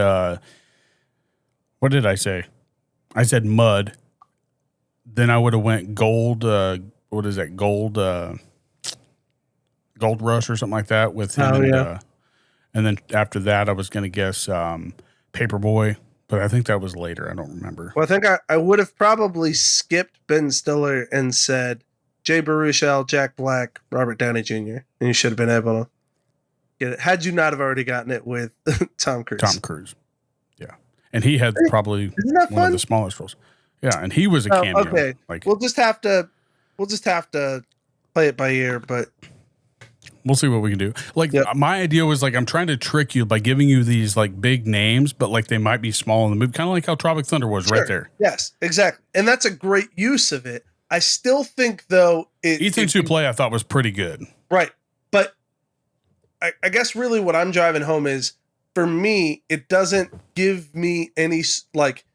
what did I say? I said Mud. Then I would have went Gold. What is that? Gold Rush or something like that with him. And then after that, I was going to guess Paperboy, but I think that was later. I don't remember. Well, I think I would have probably skipped Ben Stiller and said Jay Baruchel, Jack Black, Robert Downey Jr. And you should have been able to get it had you not have already gotten it with Tom Cruise. Tom Cruise, yeah, and he had probably one of the smallest roles. Yeah, and he was a cameo. Okay, like we'll just have to play it by ear, but we'll see what we can do. Like my idea was like I'm trying to trick you by giving you these like big names, but like they might be small in the movie, kind of like how Tropic Thunder was right there. Yes, exactly, and that's a great use of it. I still think though Ethan Suplee I thought was pretty good. Right, but I guess really what I'm driving home is for me it doesn't give me any like.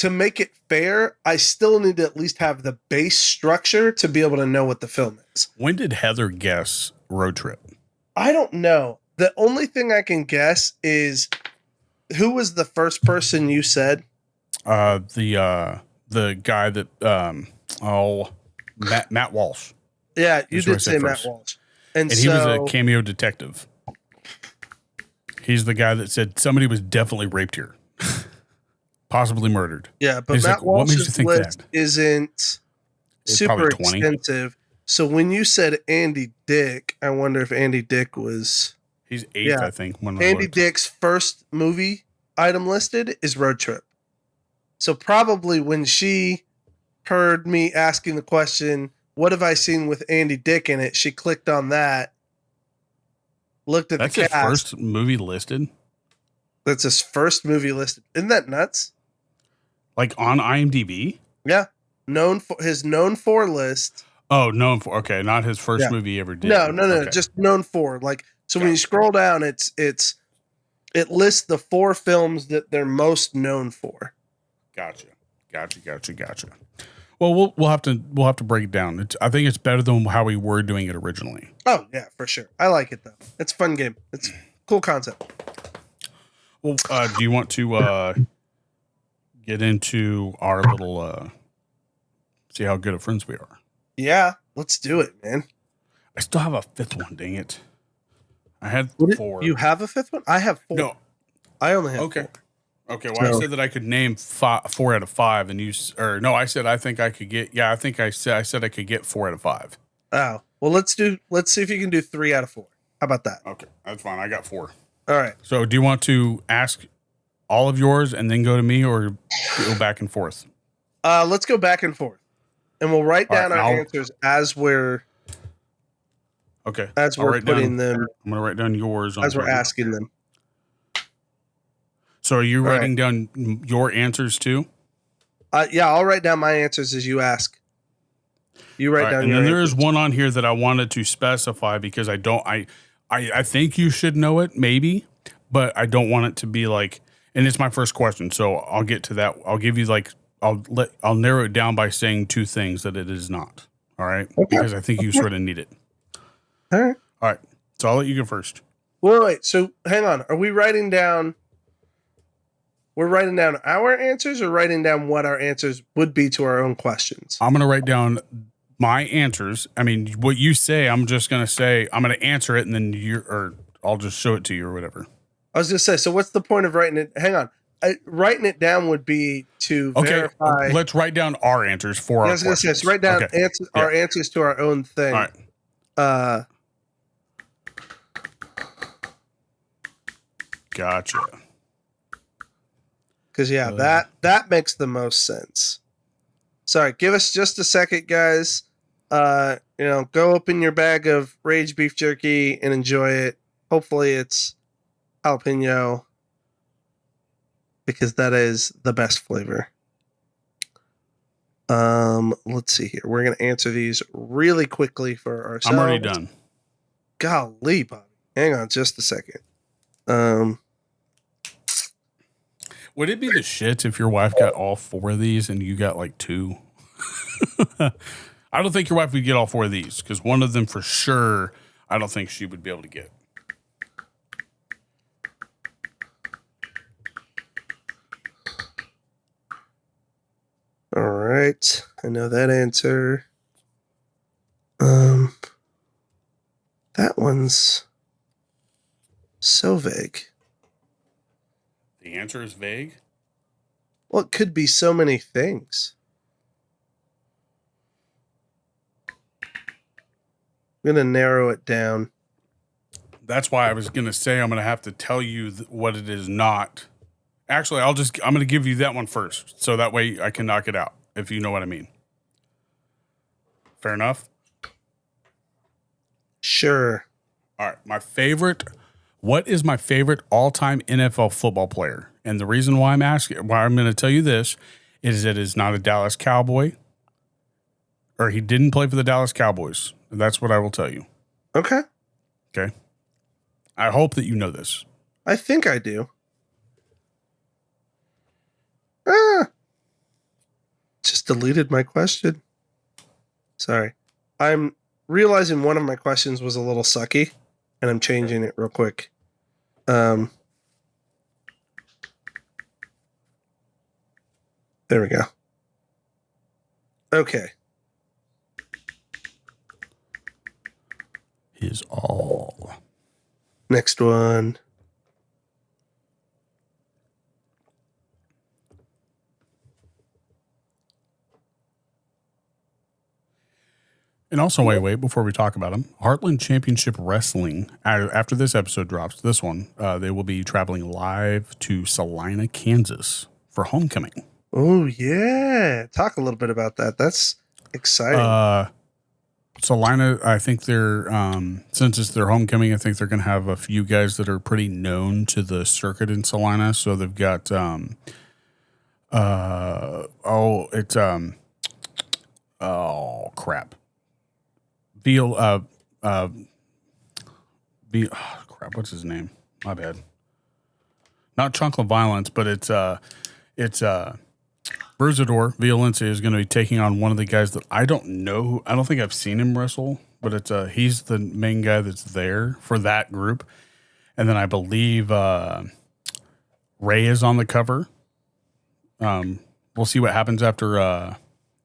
To make it fair, I still need to at least have the base structure to be able to know what the film is. When did Heather guess Road Trip? I don't know. The only thing I can guess is who was the first person you said? The guy that Matt Walsh. Yeah, you did say Matt Walsh. And he was a cameo detective. He's the guy that said somebody was definitely raped here. Possibly murdered. Yeah, but Matt Walsh's list isn't super extensive. So when you said Andy Dick, I wonder if Andy Dick was... He's 8th, I think. Andy Dick's first movie item listed is Road Trip. So probably when she heard me asking the question, what have I seen with Andy Dick in it? She clicked on that, looked at the cast. That's his first movie listed? That's his first movie listed. Isn't that nuts? Like on IMDb? Yeah. His known for list. Oh, known for. Okay, not his first movie he ever did. No, okay. Just known for. Like so when you scroll down, it lists the 4 films that they're most known for. Gotcha. Well, we'll have to break it down. I think it's better than how we were doing it originally. Oh, yeah, for sure. I like it though. It's a fun game. It's a cool concept. Well, do you want to get into our little see how good of friends we are? Yeah, let's do it, man. I still have a 5th one, dang it. I had 4. You have a 5th one? I have 4. No. I only have 4. Okay, well, I said that I could name 4 out of 5, and I said I think I could get. Yeah, I think I said I could get 4 out of 5. Oh, well, let's see if you can do 3 out of 4. How about that? Okay, that's fine. I got 4. All right. So, do you want to ask all of yours and then go to me, or go back and forth? Let's go back and forth, and we'll write down our answers as we're. Okay. As we're putting them. I'm going to write down yours. As we're asking them. So are you writing down your answers too? Yeah, I'll write down my answers as you ask. You write down. And then there is one on here that I wanted to specify because I think you should know it maybe, but I don't want it to be like, and it's my first question. So I'll get to that. I'll give you I'll narrow it down by saying 2 things that it is not. All right. Okay. Because I think you sort of need it. All right. So I'll let you go first. Wait. So hang on. Are we writing down? We're writing down our answers, or writing down what our answers would be to our own questions. I'm going to write down my answers. I mean, what you say, I'm just going to say, I'm going to answer it, and then I'll just show it to you or whatever. I was going to say, so what's the point of writing it? Hang on. Writing it down would be to verify. Let's write down our answers for our questions. Say, so write down our answers to our own thing. All right. Gotcha. Because that makes the most sense. Sorry, give us just a second, guys. Go open your bag of Rage Beef Jerky and enjoy it. Hopefully it's jalapeno, because that is the best flavor. Let's see here. We're gonna answer these really quickly for ourselves. I'm already done. Golly, Bobby. Hang on just a second. Would it be the shit if your wife got all 4 of these and you got like 2? I don't think your wife would get all 4 of these, because one of them for sure, I don't think she would be able to get. All right. I know that answer. That one's so vague. The answer is vague? Well, it could be so many things. I'm going to narrow it down. That's why I was going to say I'm going to have to tell you what it is not. Actually, I'm going to give you that one first, so that way I can knock it out, if you know what I mean. Fair enough? Sure. All right. What is my favorite all-time NFL football player? And the reason why I'm going to tell you this is that it's not a Dallas Cowboy, or he didn't play for the Dallas Cowboys. That's what I will tell you. Okay. Okay. I hope that you know this. I think I do. Just deleted my question. Sorry. I'm realizing one of my questions was a little sucky, and I'm changing it real quick. There we go. Okay. Is all. Next one. And also, wait, before we talk about them, Heartland Championship Wrestling, after this episode drops, this one, they will be traveling live to Salina, Kansas for homecoming. Oh, yeah. Talk a little bit about that. That's exciting. Salina, I think they're, since it's their homecoming, I think they're going to have a few guys that are pretty known to the circuit in Salina. So they've got, crap. What's his name? My bad. Not Chunk of Violence, but it's Bruisador Violencia is going to be taking on one of the guys that I don't know. I don't think I've seen him wrestle, but he's the main guy that's there for that group. And then I believe Ray is on the cover. We'll see what happens after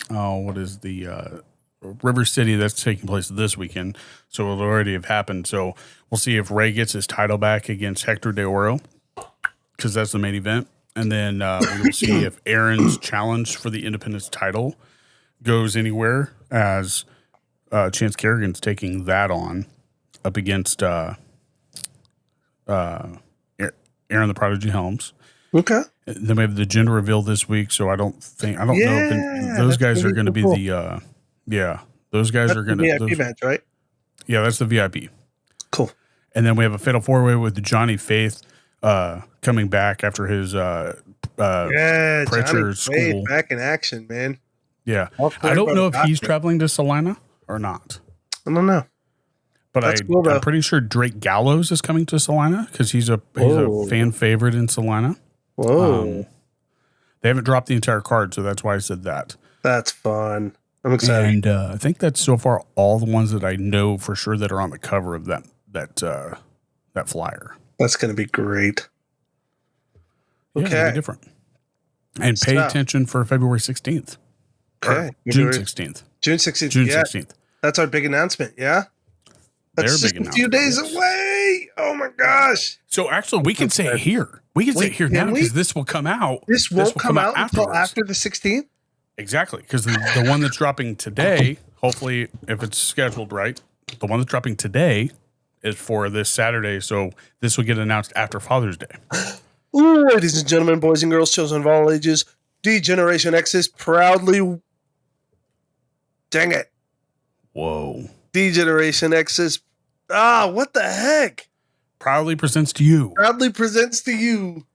what is the River City that's taking place this weekend. So it'll already have happened. So we'll see if Ray gets his title back against Hector De Oro, because that's the main event. And then we'll see if Aaron's challenge for the Independence title goes anywhere, as Chance Kerrigan's taking that on up against Aaron the Prodigy Helms. Okay. Then we have the gender reveal this week, so I don't know if those guys are going to be cool. Those guys are going to VIP match, right? Yeah, that's the VIP. Cool. And then we have a fatal 4-way with Johnny Faith coming back after his preacher school. Back in action, man. Yeah. I don't know if he's traveling to Salina or not. I don't know. But I'm pretty sure Drake Gallows is coming to Salina, because he's a fan favorite in Salina. Whoa. They haven't dropped the entire card, so that's why I said that. That's fun. I'm excited. And I think that's so far all the ones that I know for sure that are on the cover of that that flyer. That's going to be great. Yeah, Okay. it'll be different. And pay attention for February 16th. Okay. June 16th. June 16th. June yeah. 16th. That's our big announcement. Yeah. That's Their just big a few announcement, days yes. away. Oh my gosh. So actually, we can say it here. We can say it here can now we? because this will come out. This won't come out until afterwards. after the 16th? Exactly. Because the one that's dropping today, hopefully, if it's scheduled right, the one that's dropping today is for this Saturday. So this will get announced after Father's Day. Ooh, ladies and gentlemen, boys and girls, children of all ages, D-Generation X is proudly... Dang it. Whoa. D-Generation X is... what the heck? Proudly presents to you. Proudly presents to you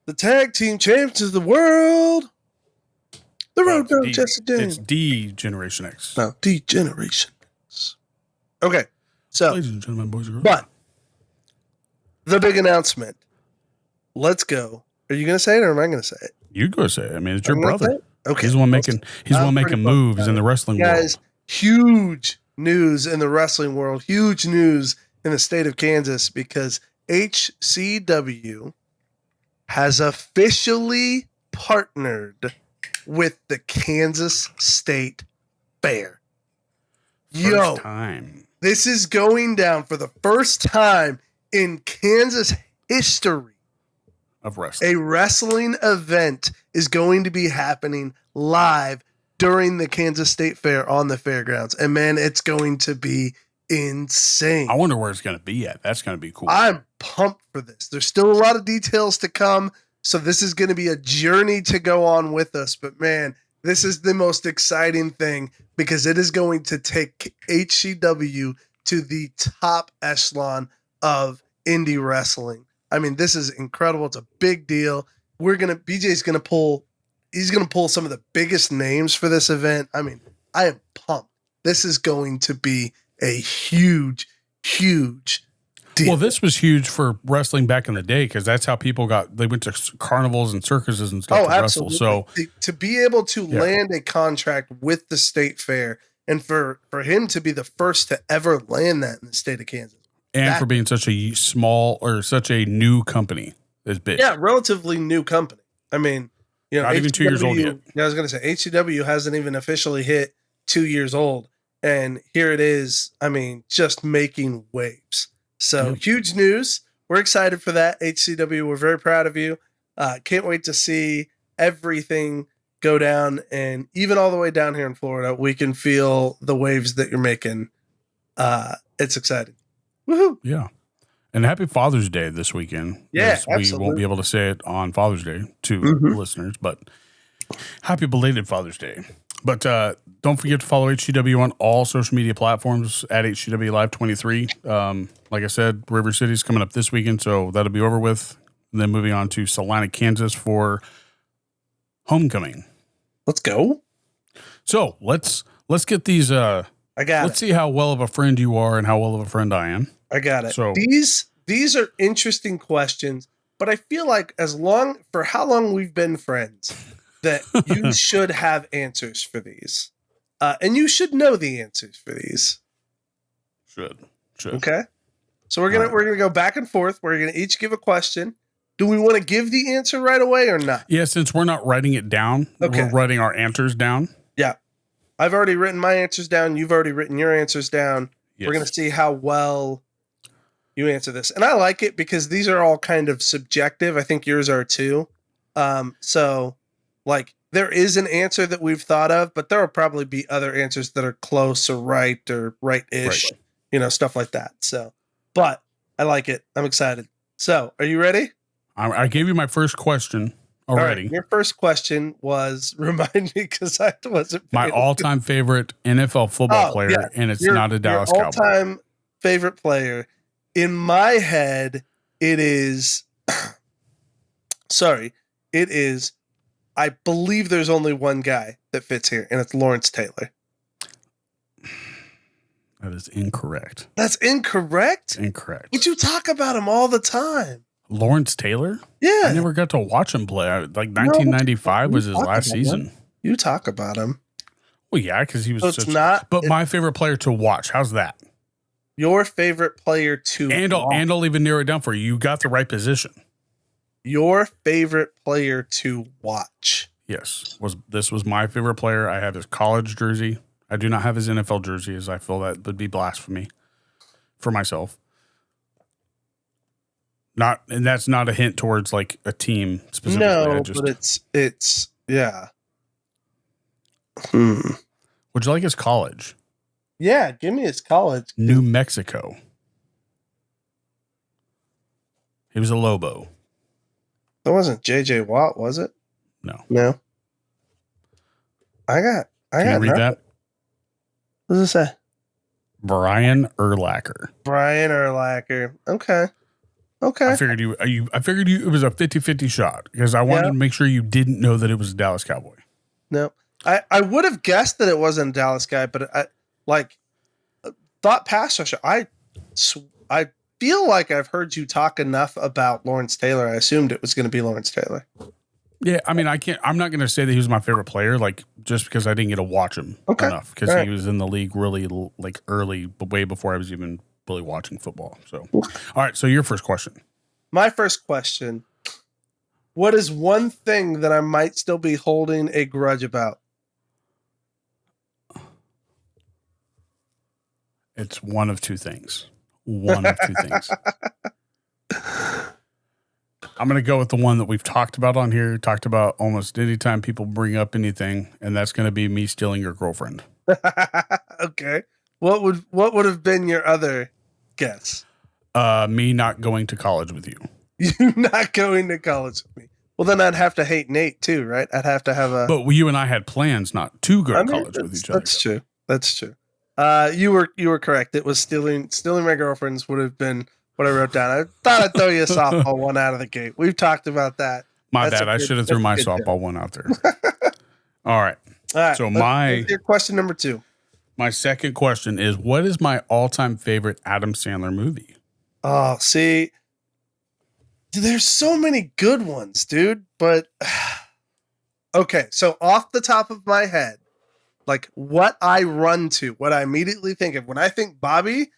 the tag team champions of the world, the Road Dogg Jesse James. It's D-Generation X. No, D-Generation X. Okay, so... Ladies and gentlemen, boys and girls. But the big announcement. Let's go. Are you going to say it or am I going to say it? You go say it. I mean, it's your I'm gonna say brother. it? Okay. He's the one making pretty moves in the wrestling Guys, world. huge news in the wrestling world. Huge news in the state of Kansas because HCW has officially partnered with the Kansas State Fair. First time. This is going down for the first time in Kansas history. Of wrestling. A wrestling event is going to be happening live during the Kansas State Fair on the fairgrounds. And man, it's going to be insane. I wonder where it's going to be at. That's going to be cool. I'm pumped for this. There's still a lot of details to come. So this is going to be a journey to go on with us. But man, this is the most exciting thing because it is going to take HCW to the top echelon of indie wrestling. I mean, this is incredible. It's a big deal. BJ's going to pull some of the biggest names for this event. I mean, I am pumped. This is going to be a huge, huge deal. Well, this was huge for wrestling back in the day because that's how people they went to carnivals and circuses and stuff to wrestle. So to be able to land a contract with the state fair and for him to be the first to ever land that in the state of Kansas. And for being such a small or such a new company is big. Yeah, relatively new company. I mean, not even 2 years old yet. Yeah, I was going to say HCW hasn't even officially hit 2 years old. And here it is. I mean, just making waves. So huge news. We're excited for that. HCW, we're very proud of you. Can't wait to see everything go down. And even all the way down here in Florida, we can feel the waves that you're making. It's exciting. Woohoo! Yeah. And happy Father's Day this weekend. Yeah, we won't be able to say it on Father's Day to listeners, but happy belated Father's Day. But don't forget to follow HCW on all social media platforms at HCW Live 23. Like I said, River City's coming up this weekend, so that'll be over with. And then moving on to Salina, Kansas for homecoming. Let's go. So let's get these. Let's see how well of a friend you are and how well of a friend I am. I got it. So these are interesting questions, but I feel like for how long we've been friends, that you should have answers for these, and you should know the answers for these. Should. Okay. So we're gonna go back and forth. We're gonna each give a question. Do we want to give the answer right away or not? Yeah, since we're not writing it down, we're writing our answers down. Yeah. I've already written my answers down. You've already written your answers down. Yes. We're going to see how well you answer this. And I like it because these are all kind of subjective. I think yours are too. So like there is an answer that we've thought of, but there will probably be other answers that are close or right-ish, stuff like that. So, but I like it. I'm excited. So are you ready? I gave you my first question already. All right, your first question was, remind me because I wasn't. My all-time favorite NFL football player, and it's not a Dallas Cowboy. All-time favorite player. In my head, it is. It is. I believe there's only one guy that fits here, and it's Lawrence Taylor. That is incorrect. That's incorrect? Incorrect. But you talk about him all the time. Lawrence Taylor? Yeah. I never got to watch him play. 1995 was his last season. You talk about him. Well, yeah, because he was But my favorite player to watch. How's that? Your favorite player to watch. I'll even narrow it down for you. You got the right position. Your favorite player to watch. Yes. This was my favorite player. I have his college jersey. I do not have his NFL jersey, as I feel that would be blasphemy for myself. And that's not a hint towards like a team specifically. No, but it's yeah. Would you like his college? Yeah, give me his college. New Mexico. He was a Lobo. That wasn't J.J. Watt, was it? No. I got Can you read nothing. that? What does it say? Brian Urlacher. Brian Urlacher. Okay. I figured it was a 50-50 shot because I wanted to make sure you didn't know that it was a Dallas Cowboy. No. I would have guessed that it wasn't a Dallas guy, but I thought pass rusher. I feel like I've heard you talk enough about Lawrence Taylor. I assumed it was going to be Lawrence Taylor. Yeah, I mean, I'm not going to say that he was my favorite player, like just because I didn't get to watch him enough because he was in the league really like early, way before I was even really watching football. So, all right. So your first question. My first question: what is one thing that I might still be holding a grudge about? It's one of two things. One of two things. I'm going to go with the one that we've talked about on here, talked about almost anytime people bring up anything, and that's going to be me stealing your girlfriend. Okay. What would have been your other guess? Me not going to college with you. You not going to college with me. Well, then I'd have to hate Nate too, right? I'd have to have a... But you and I had plans not to go to college with each other. That's true. That's true. You were correct. It was stealing my girlfriends would have been what I wrote down. I thought I'd throw you a softball one out of the gate. We've talked about that. My bad. I should have threw my softball one out there. All right. So let's your question number 2. My second question is, what is my all-time favorite Adam Sandler movie? Oh, see, there's so many good ones, dude. But okay, so off the top of my head, like what I run to, what I immediately think of when I think Bobby,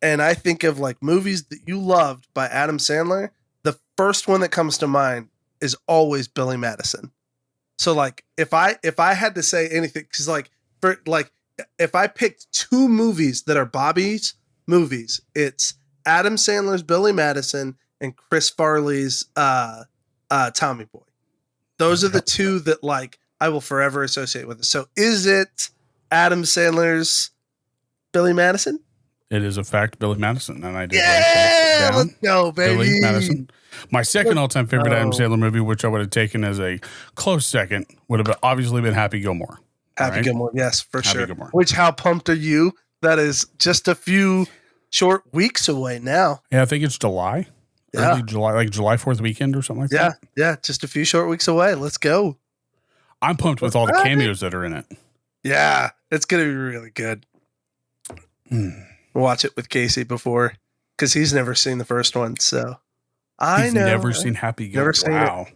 and I think of like movies that you loved by Adam Sandler, the first one that comes to mind is always Billy Madison. So like if I had to say anything, because if I picked 2 movies that are Bobby's movies, it's Adam Sandler's Billy Madison and Chris Farley's Tommy Boy. Those are the 2 that like I will forever associate with it. So is it Adam Sandler's Billy Madison? It is a fact, Billy Madison, and I did. Yeah, let's go, baby. Billy Madison. My second all-time favorite Adam Sandler movie, which I would have taken as a close second, would have obviously been Happy Gilmore. Happy Gilmore, yes, for sure. Gilmore. Which, how pumped are you? That is just a few short weeks away now. Yeah, I think it's July. Yeah. Early July, like July 4th weekend or something like that. Yeah, just a few short weeks away. Let's go. I'm pumped with all the cameos that are in it. Yeah, it's going to be really good. Watch it with Casey before, because he's never seen the first one. So He's never seen Happy Gilmore. Never seen it.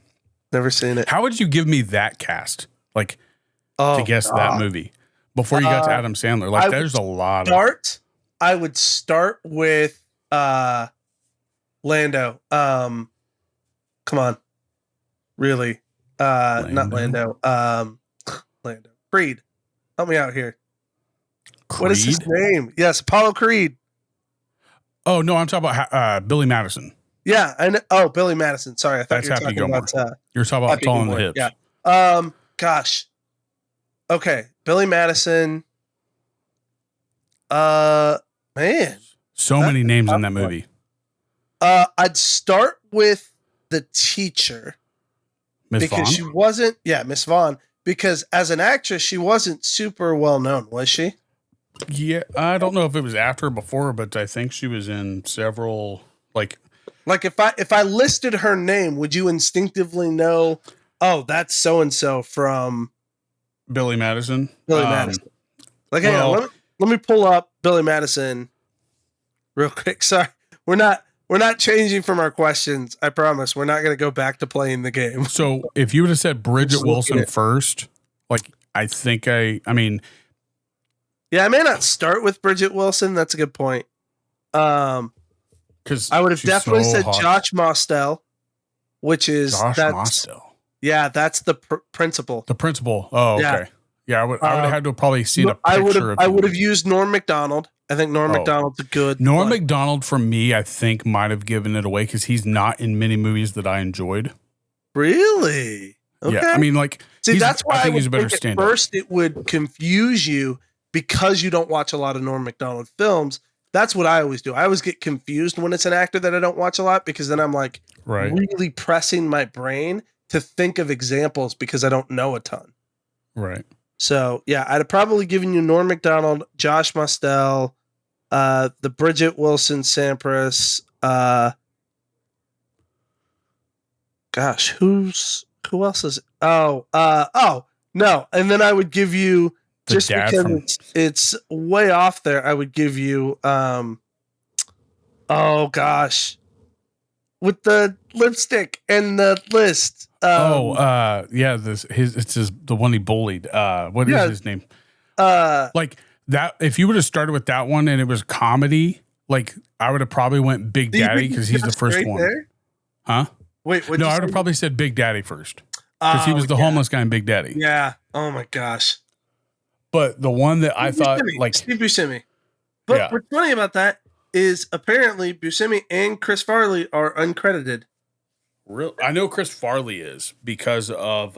Never seen it. How would you give me that cast? Like to guess that movie before you got to Adam Sandler? Like there's a lot of. I would start with Lando. Come on, really? Not Lando. Lando. Creed. Help me out here. Creed? What is his name? Yes, Apollo Creed. Oh no, I'm talking about Billy Madison. Yeah, I know. Oh, Billy Madison. Sorry, I thought That's you were Happy talking Gilmore. about. You're talking about Tall in the Hips. Yeah. Gosh. Okay, Billy Madison. Man. So many names in that movie. I'd start with the teacher. Miss Vaughn? She wasn't, Miss Vaughn, because as an actress, she wasn't super well known, was she? Yeah, I don't know if it was after or before, but I think she was in several, like if I listed her name, would you instinctively know, oh, that's so-and-so from Billy Madison? Billy Madison. Like, hang on, let me pull up Billy Madison real quick. Sorry, we're not changing from our questions. I promise. We're not going to go back to playing the game. So if you would have said Bridget Wilson first, like I think I mean. Yeah, I may not start with Bridget Wilson. That's a good point. Because I would have definitely said hot. Josh Mostel, which is Josh that's Mostel. yeah, that's the principal. The principal. Oh, Yeah. okay. Yeah, I would have had to have probably seen a picture of I him. would have used Norm Macdonald. I think Norm Macdonald's a good. Norm Macdonald for me, I think might have given it away because he's not in many movies that I enjoyed. Really? Okay. Yeah, I mean, like, see, that's why I think would he's a better think stand-up. At first, it would confuse you because you don't watch a lot of Norm Macdonald films. That's what I always do. I always get confused when it's an actor that I don't watch a lot because then I'm like really pressing my brain to think of examples because I don't know a ton. Right. So yeah, I'd have probably given you Norm Macdonald, Josh Mostel, the Bridget Wilson Sampras. Gosh, who else is? Oh, no, and then I would give you just because it's way off there. I would give you oh gosh, with the lipstick and the list. Yeah, it's the one he bullied. What is his name? Like that. If you would have started with that one and it was comedy, like I would have probably went Big Daddy because he's the first one. There? Huh? Wait, no, I would have probably said Big Daddy first because he was the homeless guy in Big Daddy. Yeah. Oh my gosh. But the one that I thought like Steve Buscemi. But what's funny about that is apparently Buscemi and Chris Farley are uncredited. Real, I know Chris Farley is because of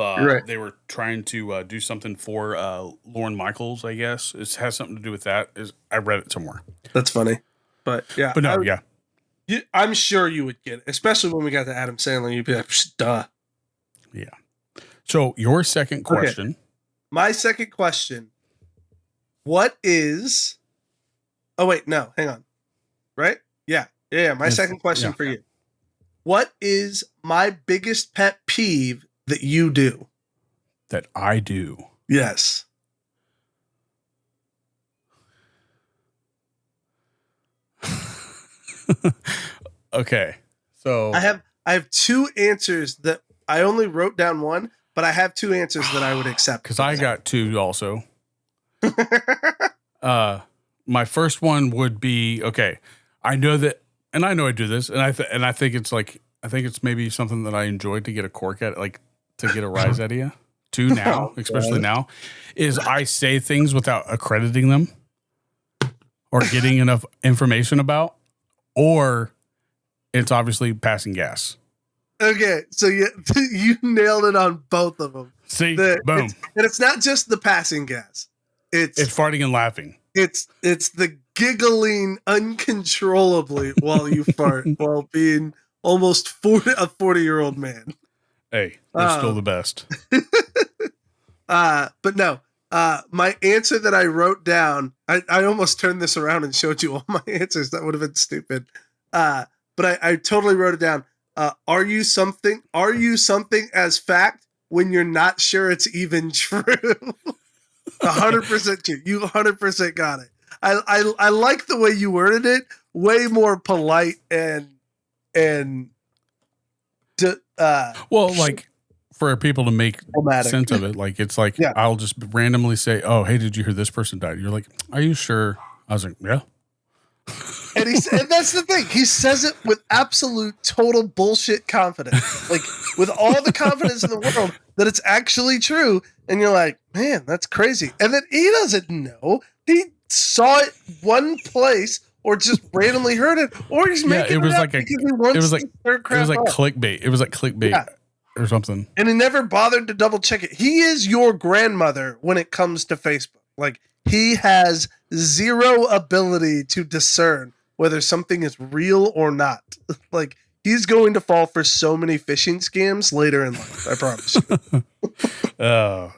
they were trying to do something for Lorne Michaels. I guess it has something to do with that. I read it somewhere. That's funny, but yeah, but no, I'm sure you would get it, especially when we got to Adam Sandler. You'd be like, duh. Yeah. So your second question. Okay. My second question. What is? Oh wait, no, hang on. Right? Yeah. My second question for you. What is my biggest pet peeve that you do? That I do. Yes. Okay. So I have two answers that I only wrote down one, but I have two answers that I would accept. Because I got two also. My first one would be okay. I know that, and I know I do this, and I think it's like it's maybe something that I enjoy to get a cork at, like to get a rise out of you. Too now, especially now, is I say things without accrediting them or getting enough information about, or it's obviously passing gas. Okay, so you nailed it on both of them. See, boom, and it's not just the passing gas. It's farting and laughing. It's the giggling uncontrollably while you fart while being almost a 40-year-old man. Hey, they're still the best. But no, my answer that I wrote down, I almost turned this around and showed you all my answers. That would have been stupid. But I totally wrote it down. Are you something as fact when you're not sure it's even true? 100% true. You 100% got it. I like the way you worded it. Way more polite and like for people to make sense of it, like it's like I'll just randomly say, "Oh, hey, did you hear this person died?" You're like, "Are you sure?" I was like, "Yeah." And and that's the thing. He says it with absolute total bullshit confidence, like with all the confidence in the world that it's actually true. And you're like, man, that's crazy. And then he doesn't know. He saw it one place, or just randomly heard it, or he's making it was it like clickbait. It was like clickbait or something. And he never bothered to double check it. He is your grandmother when it comes to Facebook. Like he has zero ability to discern whether something is real or not. Like he's going to fall for so many phishing scams later in life. I promise you. Oh,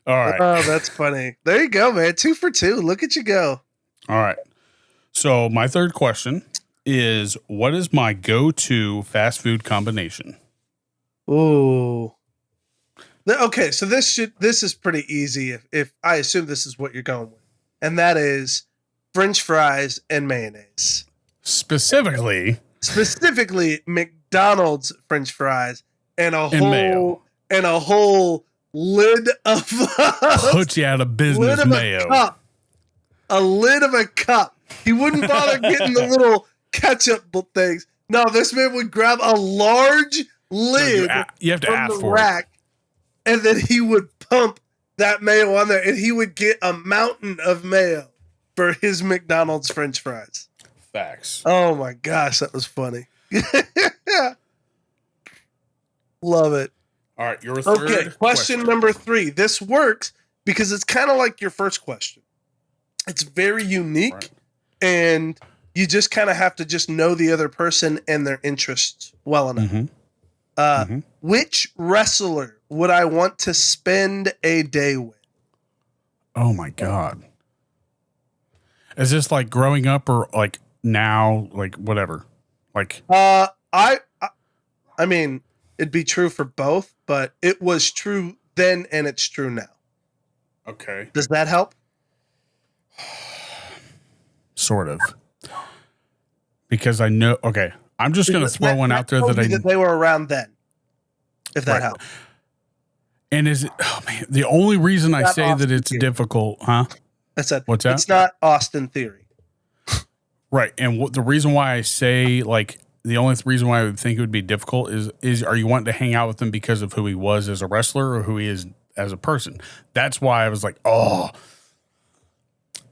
all right. Oh, that's funny. There you go, man. 2 for 2. Look at you go. All right. So my third question is, what is my go-to fast food combination? Ooh. Okay, so this is pretty easy if I assume this is what you're going with. And that is French fries and mayonnaise. Specifically McDonald's French fries and a mayo. whole lid of put you out of business mayo. A lid of a cup He wouldn't bother getting the little ketchup things. No, this man would grab a large lid you have to from ask the for rack, and then he would pump that mayo on there, and he would get a mountain of mayo for his McDonald's French fries. Facts. Oh my gosh, that was funny. Love it. All right, your third Okay, question number 3. This works because it's kind of like your first question. It's very unique, Right. and you just kind of have to just know the other person and their interests well enough. Which wrestler would I want to spend a day with? Oh my God. Is this like growing up or like now, like whatever? Like I mean, it'd be true for both, but it was true then and it's true now. okay, Does that help? sort of. Because I know. Okay, I'm just gonna throw one out there that they were around then. If that Right. helps. And is it? Oh man, the only reason I Not say that Austin it's Theory. difficult, huh? I said, What's that? It's not Austin Theory. Right. And the reason why I say like the only reason why I would think it would be difficult is are you wanting to hang out with him because of who he was as a wrestler or who he is as a person? That's why I was like, oh.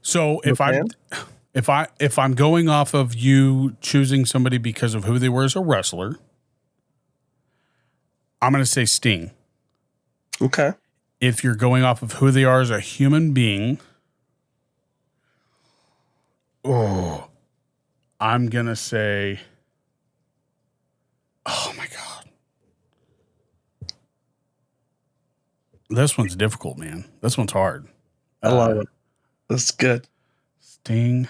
So if I'm going off of you choosing somebody because of who they were as a wrestler, I'm going to say Sting. Okay. If you're going off of who they are as a human being, I'm going to say, oh my God. This one's difficult, man. This one's hard. I love it. That's good. Sting.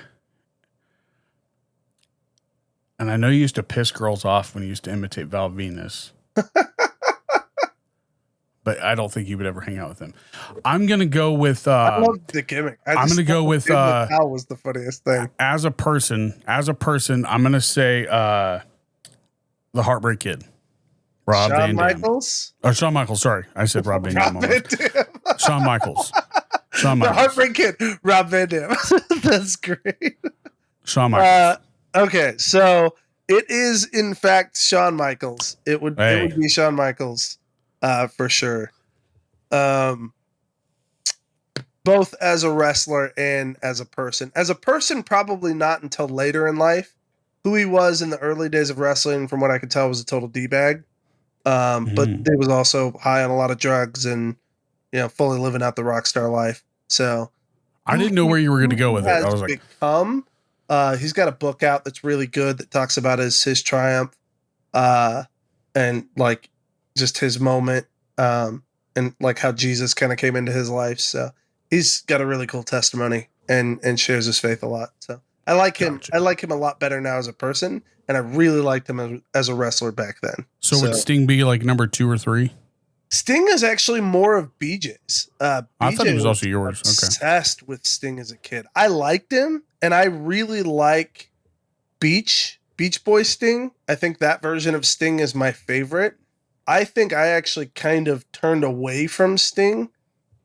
And I know you used to piss girls off when you used to imitate Val Venus. But I don't think you would ever hang out with him. I'm going to go with... I love the gimmick. I'm going to go with... Al was the funniest thing. As a person, I'm going to say the Heartbreak Kid. Rob Shawn Van Dam. Michaels? Oh, Shawn Michaels. Sorry. I said Rob Van Dam. Rob Van Dam. Shawn Michaels. Shawn The Michaels. Heartbreak Kid. Rob Van Dam. That's great. Shawn Michaels. Okay, so it is, in fact, Shawn Michaels. It would be Shawn Michaels for sure. Both as a wrestler and as a person. As a person, probably not until later in life. Who he was in the early days of wrestling, from what I could tell, was a total D-bag. But he was also high on a lot of drugs and, fully living out the rock star life. So I didn't know where you were going to go with it. I was like, he's got a book out that's really good that talks about his triumph, and like just his moment, and like how Jesus kind of came into his life. So he's got a really cool testimony and shares his faith a lot. So I like him. Gotcha. I like him a lot better now as a person, and I really liked him as a wrestler back then. So would Sting be like number 2 or 3? Sting is actually more of BJ's. I thought it was also yours. Okay. Obsessed with Sting as a kid. I liked him, and I really like Beach Boy Sting. I think that version of Sting is my favorite. I think I actually kind of turned away from Sting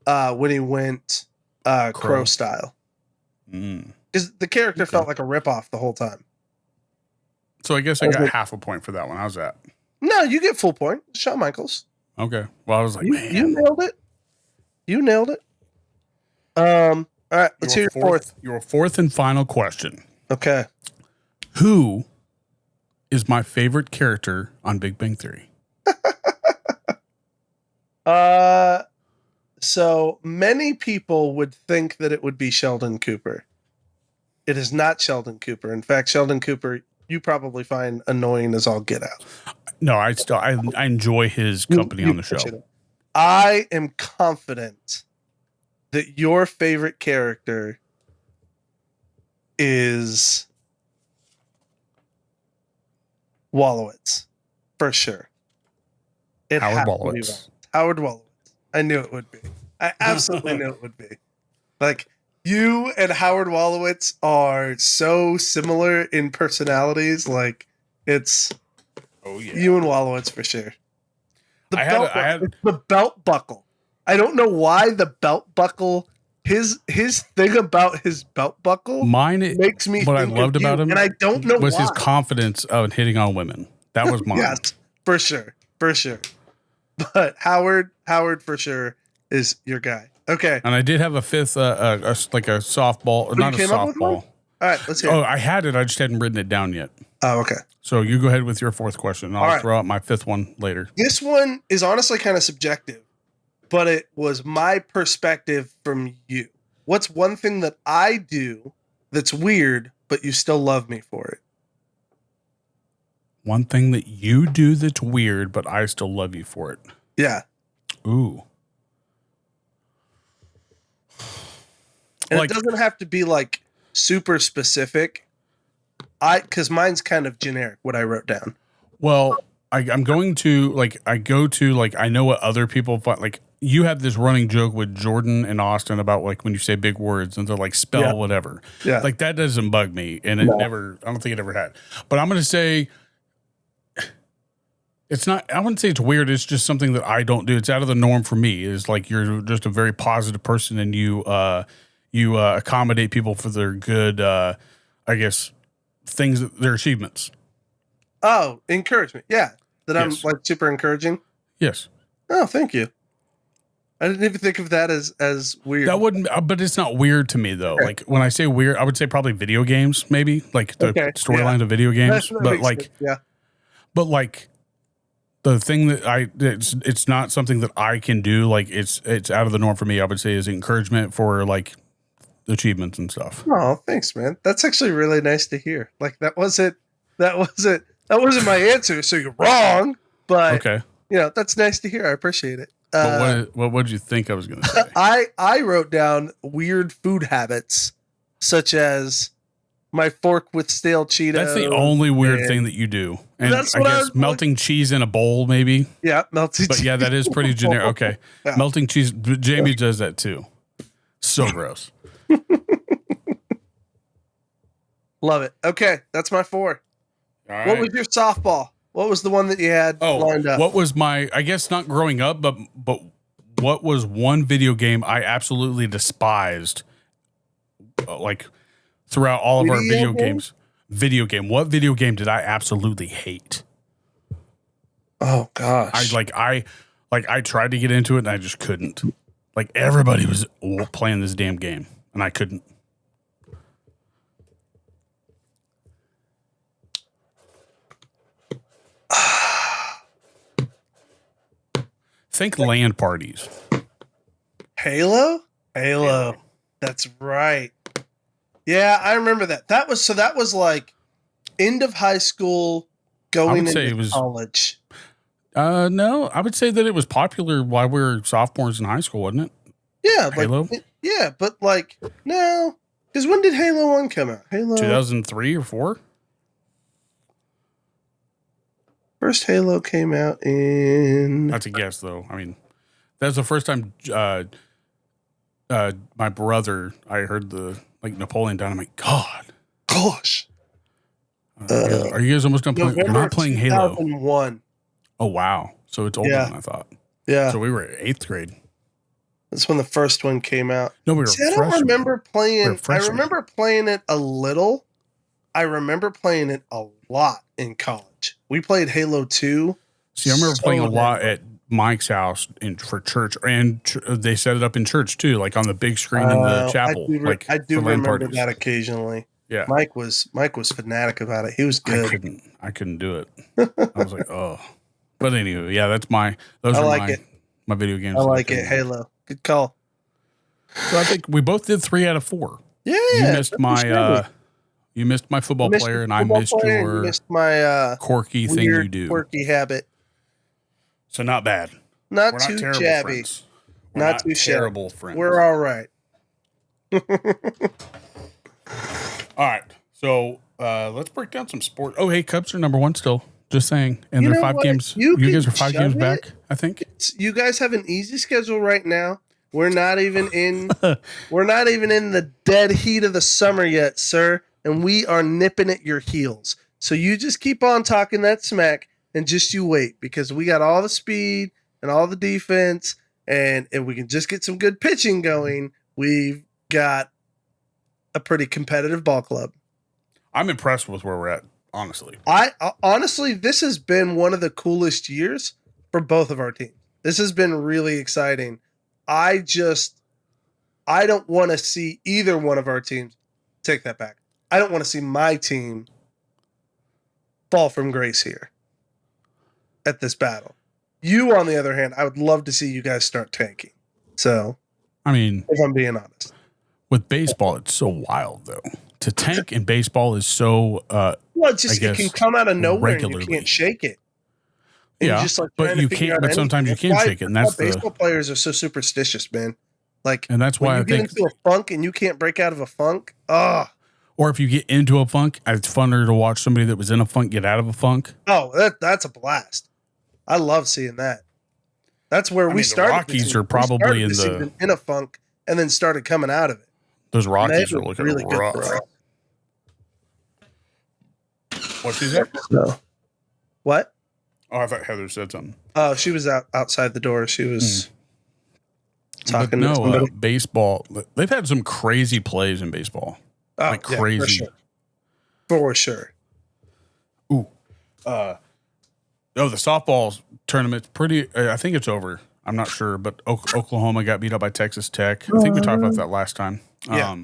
when he went Crow style. Because the character felt like a ripoff the whole time. So I guess I got half a point for that one. How's that? No, you get full point. Shawn Michaels. Okay. Well, I was like, man. You nailed it. You nailed it. All right, let's hear your fourth. Your fourth and final question. Okay. Who is my favorite character on Big Bang Theory? So many people would think that it would be Sheldon Cooper. It is not Sheldon Cooper. In fact, Sheldon Cooper, you probably find annoying as all get out. No, I enjoy his company on the show. I am confident that your favorite character is Wallowitz, for sure. Howard Wallowitz. Howard Wallowitz. I knew it would be. I absolutely knew it would be. Like, you and Howard Wallowitz are so similar in personalities. Like, it's you and Wallowitz for sure. It's the belt buckle. I don't know why the belt buckle his thing about his belt buckle makes me what I think loved of you, about him, and I don't know was why. his confidence of hitting on women. That was mine. Yes, for sure. But Howard for sure is your guy. Okay. And I did have a fifth, like a softball, or not a came up with one? softball. All right, let's hear Oh, it. I had it. I just hadn't written it down yet. Oh, okay. So you go ahead with your fourth question. And I'll right. throw out my fifth one later. This one is honestly kind of subjective, but it was my perspective from you. What's one thing that I do that's weird, but you still love me for it? One thing that you do that's weird, but I still love you for it. Yeah. Ooh. And it doesn't have to be like super specific. Because mine's kind of generic, what I wrote down. Well, I'm going to I know what other people find. Like, you have this running joke with Jordan and Austin about like when you say big words and they're like spell whatever. Yeah. Like, that doesn't bug me. And I don't think it ever had. But I'm going to say, I wouldn't say it's weird. It's just something that I don't do. It's out of the norm for me. It's like, you're just a very positive person and you accommodate people for their good, I guess, things, their achievements. Oh, encouragement. Yeah. That I'm Yes. like super encouraging. Yes. Oh, thank you. I didn't even think of that as weird. That wouldn't, but it's not weird to me though. Okay. Like, when I say weird, I would say probably video games, maybe like the storyline of video games, That but makes like, sense. Yeah. but like the thing that it's not something that I can do. Like, it's out of the norm for me. I would say is encouragement for like achievements and stuff. Oh, thanks, man. That's actually really nice to hear. Like, that wasn't my answer. So you're wrong, but Okay. that's nice to hear. I appreciate it. But what did you think I was going to say? I wrote down weird food habits, such as my fork with stale Cheetos. That's the only weird thing that you do. And That's I what I guess was- melting cheese in a bowl, maybe. Yeah, melted But cheese. yeah, that is pretty generic. Okay. Yeah. Melting cheese. Jamie does that too. So gross. Love it. Okay, that's my 4. All right. What was your softball? What was the one that you had lined up? What was my, I guess not growing up, but what was one video game I absolutely despised, like throughout all of our video games? Video game. What video game did I absolutely hate? Oh gosh. I tried to get into it and I just couldn't. Like, everybody was playing this damn game and I couldn't. Think LAN parties. Halo? That's right. Yeah, I remember that. That was like end of high school, going into college. No, I would say that it was popular while we were sophomores in high school, wasn't it? Yeah, Halo? but like no, because when did Halo 1 come out? Halo 2003 or 4? First Halo came out in. That's a guess, though. I mean, that's the first time my brother, I heard the Napoleon Dynamite. God, Gosh. are you guys almost done playing? You're not playing Halo. 2001. Oh wow, so it's older than I thought. Yeah, So we were 8th grade. that's when the first one came out. No, we were. See, I don't remember playing. I freshmen. remember playing it a little. I remember playing it a lot in college. We played Halo 2. See, I remember playing a lot at Mike's house for church, and they set it up in church too, like on the big screen in the chapel. I do for LAN remember parties. that occasionally. Yeah, Mike was fanatic about it. He was good. I couldn't do it. I was like, oh. But anyway, yeah, those I are like my video games. I like it. Halo. Good call. So I think we both did 3 out of 4. Yeah. You missed my football player, and I missed your my quirky thing weird, you do. quirky habit. So not bad. Not We're too not terrible shabby. friends. We're Not too terrible shabby. friends. We're all right. All right. So let's break down some sport. Oh, hey, Cubs are number 1 still. Just saying. And You they're know 5 what? games. You You guys can are 5 shove games it. back, I think. You guys have an easy schedule right now. We're not even in the dead heat of the summer yet, sir, and we are nipping at your heels. So you just keep on talking that smack and just you wait, because we got all the speed and all the defense, and if we can just get some good pitching going, We've got a pretty competitive ball club. I'm impressed with where we're at, honestly. I honestly, this has been one of the coolest years for both of our teams. This has been really exciting. I don't want to see either one of our teams take that back. I don't want to see my team fall from grace here at this battle. You, on the other hand, I would love to see you guys start tanking. So, I mean, if I'm being honest, with baseball, it's so wild though. To tank in baseball is so. Well, it's just it can come out of nowhere and you can't shake it. And Yeah, just like but you can't. But sometimes you can shake it, and that's baseball players are so superstitious, man. Like, and that's why when I you get think into a funk and you can't break out of a funk. Oh, or if you get into a funk, it's funner to watch somebody that was in a funk get out of a funk. oh, that's a blast. I love seeing that. That's where we started. The Rockies are probably in a funk and then started coming out of it. Those Rockies are looking really rough. good for us. What's he said? No. What? Oh, I thought Heather said something. Oh, she was outside the door. She was talking to But somebody. baseball. They've had some crazy plays in baseball. Oh, like yeah, crazy. For sure. Ooh. The softball tournament's pretty. I think it's over. I'm not sure, but Oklahoma got beat up by Texas Tech. I think we talked about that last time. Yeah.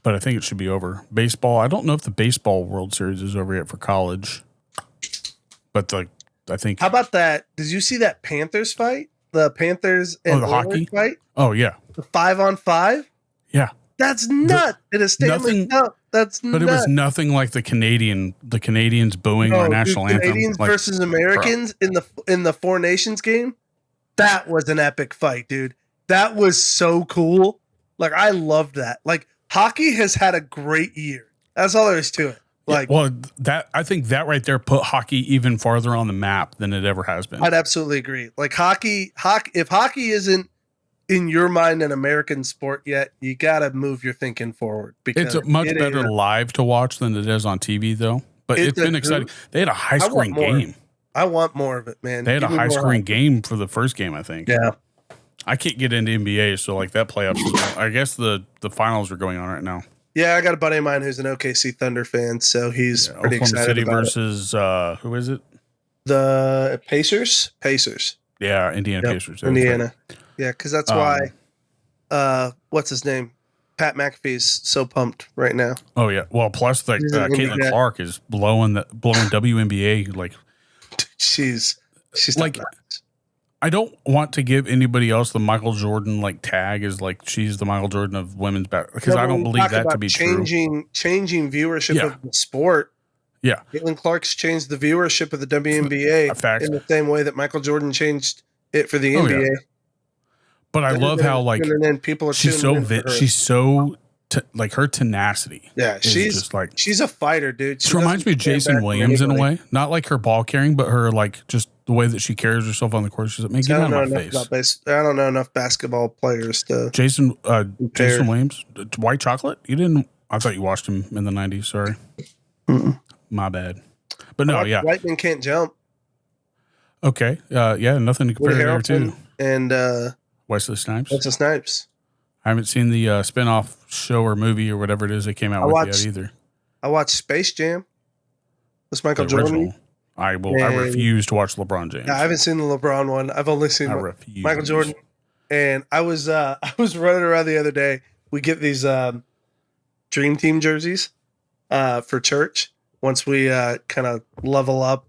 But I think it should be over. Baseball. I don't know if the baseball World Series is over yet for college. But I think. How about that? Did you see that Panthers fight? The Panthers and the Oilers hockey fight? Oh yeah. The 5-on-5? Yeah. That's nuts. It is Stanley Cup. That's nuts. But it was nothing like the Canadians booing our national anthem. Canadians versus Americans in the Four Nations game. That was an epic fight, dude. That was so cool. Like, I loved that. Like, hockey has had a great year. That's all there is to it. Like, that I think that right there put hockey even farther on the map than it ever has been. I'd absolutely agree. Like, hockey. If hockey isn't in your mind an American sport yet, you got to move your thinking forward, because it's much better live to watch than it is on TV, though. But it's been exciting. They had a high scoring game. I want more of it, man. They had a high scoring game for the first game, I think. Yeah. I can't get into NBA, so like that playoffs. I guess the finals are going on right now. Yeah, I got a buddy of mine who's an OKC Thunder fan, so he's pretty Oklahoma excited City about versus who is it? The Pacers. Yeah, Indiana Pacers. Indiana. Yeah, because that's why. What's his name? Pat McAfee's so pumped right now. Oh yeah. Well, plus Caitlin Clark is blowing WNBA like. She's like. I don't want to give anybody else the Michael Jordan like tag as like she's the Michael Jordan of women's basketball, because I don't believe that to be true. Changing viewership of the sport. Yeah, Caitlin Clark's changed the viewership of the WNBA in the same way that Michael Jordan changed it for the NBA. Yeah. But I love how like people are she's so like her tenacity. Yeah, she's just like she's a fighter, dude. She reminds me of Jason Williams in a way, not like her ball carrying, but her like just the way that she carries herself on the court. She's like, man, get out of my face. I don't know enough basketball players to Jason Williams, White Chocolate. You didn't? I thought you watched him in the '90s. Sorry, my bad. But no, yeah, White men can't jump. Okay, yeah, nothing to compare there too. And Wesley Snipes. I haven't seen the spinoff show or movie or whatever it is they came out with yet either. I watched Space Jam. That's Michael Jordan. I refuse to watch LeBron James. I haven't seen the LeBron one. I've only seen Michael Jordan. And I was running around the other day. We get these Dream Team jerseys for church once we kind of level up.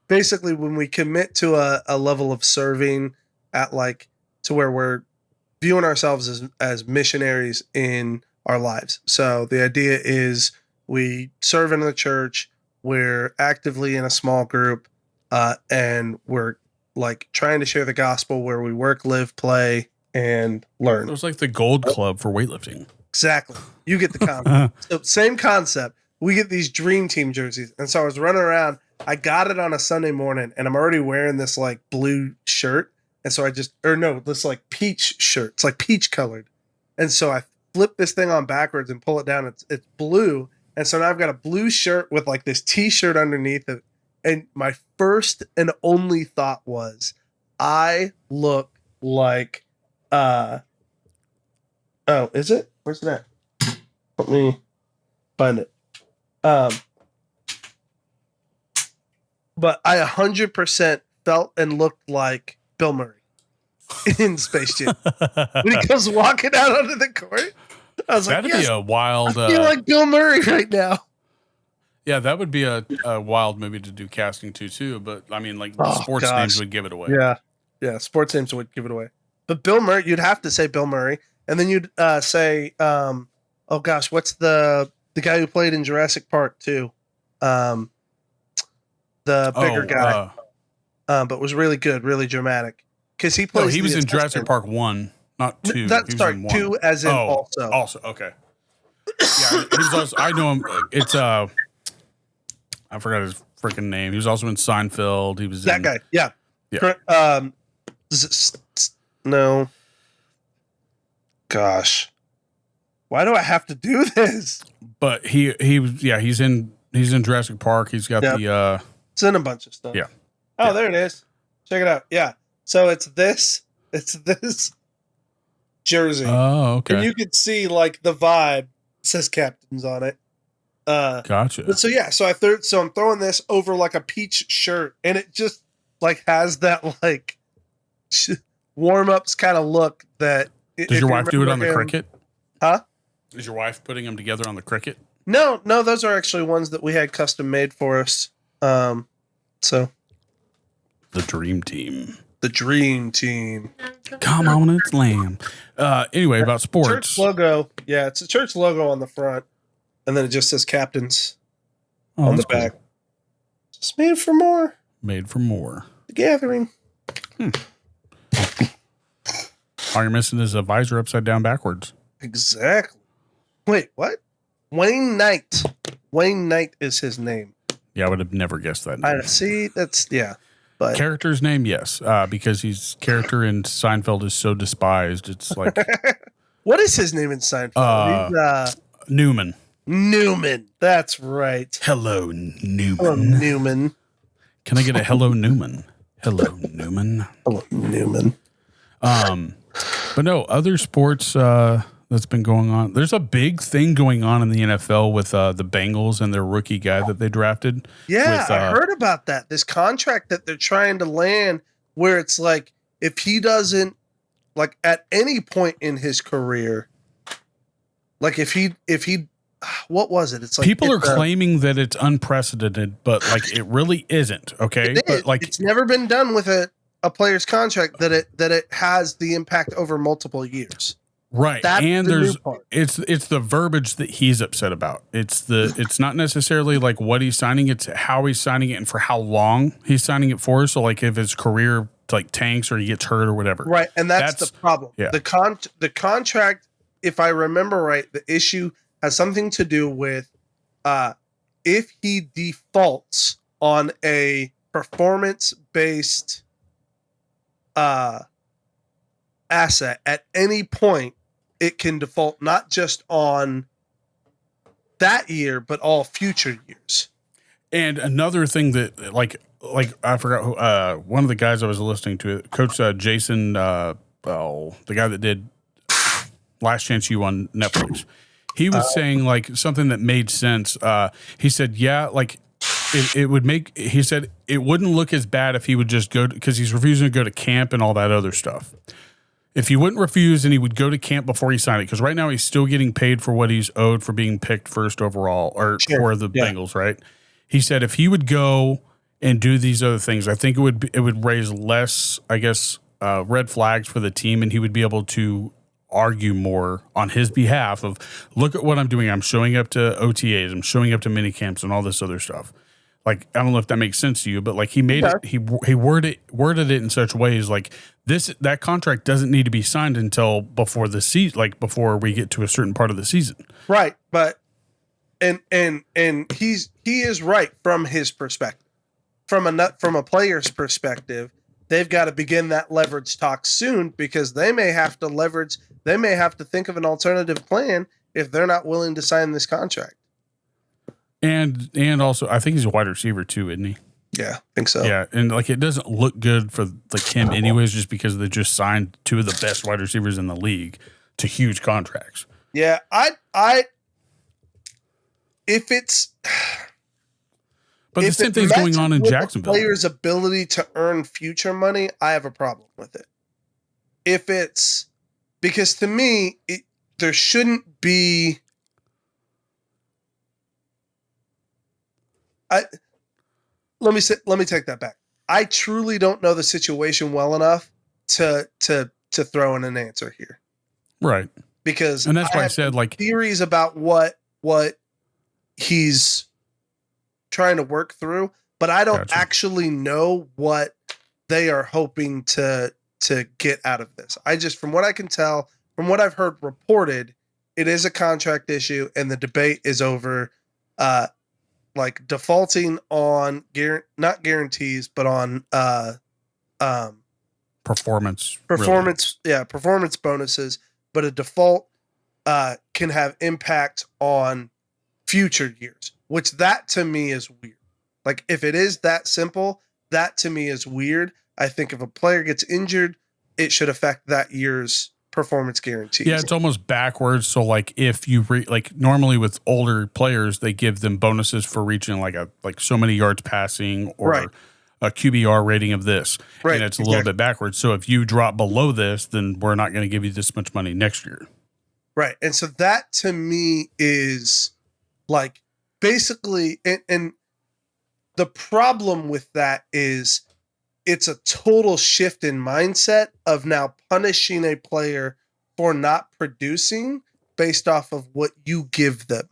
Basically, when we commit to a level of serving at like to where we're viewing ourselves as missionaries in our lives. So the idea is we serve in the church, we're actively in a small group, and we're like trying to share the gospel where we work, live, play, and learn. It was like the Gold Club for weightlifting. Exactly. You get the concept. So same concept. We get these Dream Team jerseys. And so I was running around. I got it on a Sunday morning, and I'm already wearing this like blue shirt. And so this like peach shirt. It's like peach colored. And so I flip this thing on backwards and pull it down. It's blue. And so now I've got a blue shirt with like this t-shirt underneath it. And my first and only thought was, I look like Oh, is it? Where's that? Let me find it. But I 100% felt and looked like Bill Murray in Space Jam when he goes walking out onto the court. I was like, That'd be a wild. I feel like Bill Murray right now. Yeah, that would be a wild movie to do casting too. But I mean, like sports names would give it away. Yeah, sports names would give it away. But Bill Murray, you'd have to say Bill Murray, and then you'd say, oh gosh, what's the guy who played in Jurassic Park too? The bigger guy, but was really good, really dramatic. Because he plays. No, he was in Jurassic Park 1, not 2. That's sorry, 2 as in also. Also, okay. Yeah, he's also. I know him. It's I forgot his freaking name. He was also in Seinfeld. He was that guy. Yeah. No. Gosh. Why do I have to do this? But he was. Yeah, he's in Jurassic Park. He's got the. It's in a bunch of stuff. Yeah. Oh, there it is. Check it out. Yeah. So it's this jersey. Oh, okay. And you could see like the vibe. It says Captains on it. Gotcha. So yeah, so I'm throwing this over like a peach shirt, and it just like has that like warm ups kind of look that. Does your wife do it on the cricket? Huh? Is your wife putting them together on the cricket? No, those are actually ones that we had custom made for us. So the dream team. The dream team. Come on, it's lamb. Anyway, about sports. Church logo. Yeah, it's a church logo on the front. And then it just says Captains on the back. Cool. Just made for more. Made for more. The Gathering. All you're missing is a visor upside down backwards. Exactly. Wait, what? Wayne Knight. Wayne Knight is his name. Yeah, I would have never guessed that name. I see. That's, yeah. But character's name, yes. Because his character in Seinfeld is so despised. It's like. What is his name in Seinfeld? Newman. Newman. That's right. Hello, Newman. Hello, Newman. Can I get a hello, Newman? Hello, Newman. Hello, Newman. But no, other sports that's been going on. There's a big thing going on in the NFL with the Bengals and their rookie guy that they drafted. Yeah, I heard about that. This contract that they're trying to land where it's like if he doesn't, like at any point in his career, like if he what was it? It's like people are claiming that it's unprecedented, but like it really isn't. Okay, but like it's never been done with a player's contract that it has the impact over multiple years. Right. That's and the there's new part. it's the verbiage that he's upset about. It's not necessarily like what he's signing, it's how he's signing it and for how long he's signing it for. So like if his career like tanks or he gets hurt or whatever. Right. And that's the problem. Yeah. The contract, if I remember right, the issue has something to do with if he defaults on a performance-based asset at any point, it can default not just on that year, but all future years. And another thing that like I forgot who, one of the guys I was listening to, Coach Jason, the guy that did Last Chance U on Netflix. He was saying like something that made sense. He said, yeah, like it would make, he said it wouldn't look as bad if he would just go, because he's refusing to go to camp and all that other stuff. If he wouldn't refuse and he would go to camp before he signed it, because right now he's still getting paid for what he's owed for being picked first overall or for the Bengals, right? He said if he would go and do these other things, I think it would raise less, I guess, red flags for the team, and he would be able to argue more on his behalf of, look at what I'm doing. I'm showing up to OTAs. I'm showing up to mini camps and all this other stuff. Like, I don't know if that makes sense to you, but like he made it, he worded it in such ways like that contract doesn't need to be signed until before the season, like before we get to a certain part of the season. Right. But, and he is right from his perspective. From a player's perspective, they've got to begin that leverage talk soon because they may have to think of an alternative plan if they're not willing to sign this contract. And also, I think he's a wide receiver too, isn't he? Yeah, I think so. Yeah, and like it doesn't look good for like him anyways, just because they just signed two of the best wide receivers in the league to huge contracts. Yeah, if it's But the same thing's going on in Jacksonville. Players' ability to earn future money, I have a problem with it. If it's because to me, there shouldn't be. Let me take that back. I truly don't know the situation well enough to throw in an answer here. Right. Because and that's why I said like theories about what he's trying to work through, but I don't actually know what they are hoping to get out of this. I just, from what I can tell, from what I've heard reported, it is a contract issue, and the debate is over like defaulting on not guarantees, but on performance bonuses. But a default can have impact on future years, which that to me is weird. Like if it is that simple, that to me is weird. I think if a player gets injured, it should affect that year's performance guarantees. Yeah, it's almost backwards. So like if you like normally with older players, they give them bonuses for reaching like so many yards passing or a QBR rating of this. Right. And it's a little bit backwards. So if you drop below this, then we're not going to give you this much money next year. Right. And so that to me is like basically, and the problem with that is it's a total shift in mindset of now punishing a player for not producing based off of what you give them.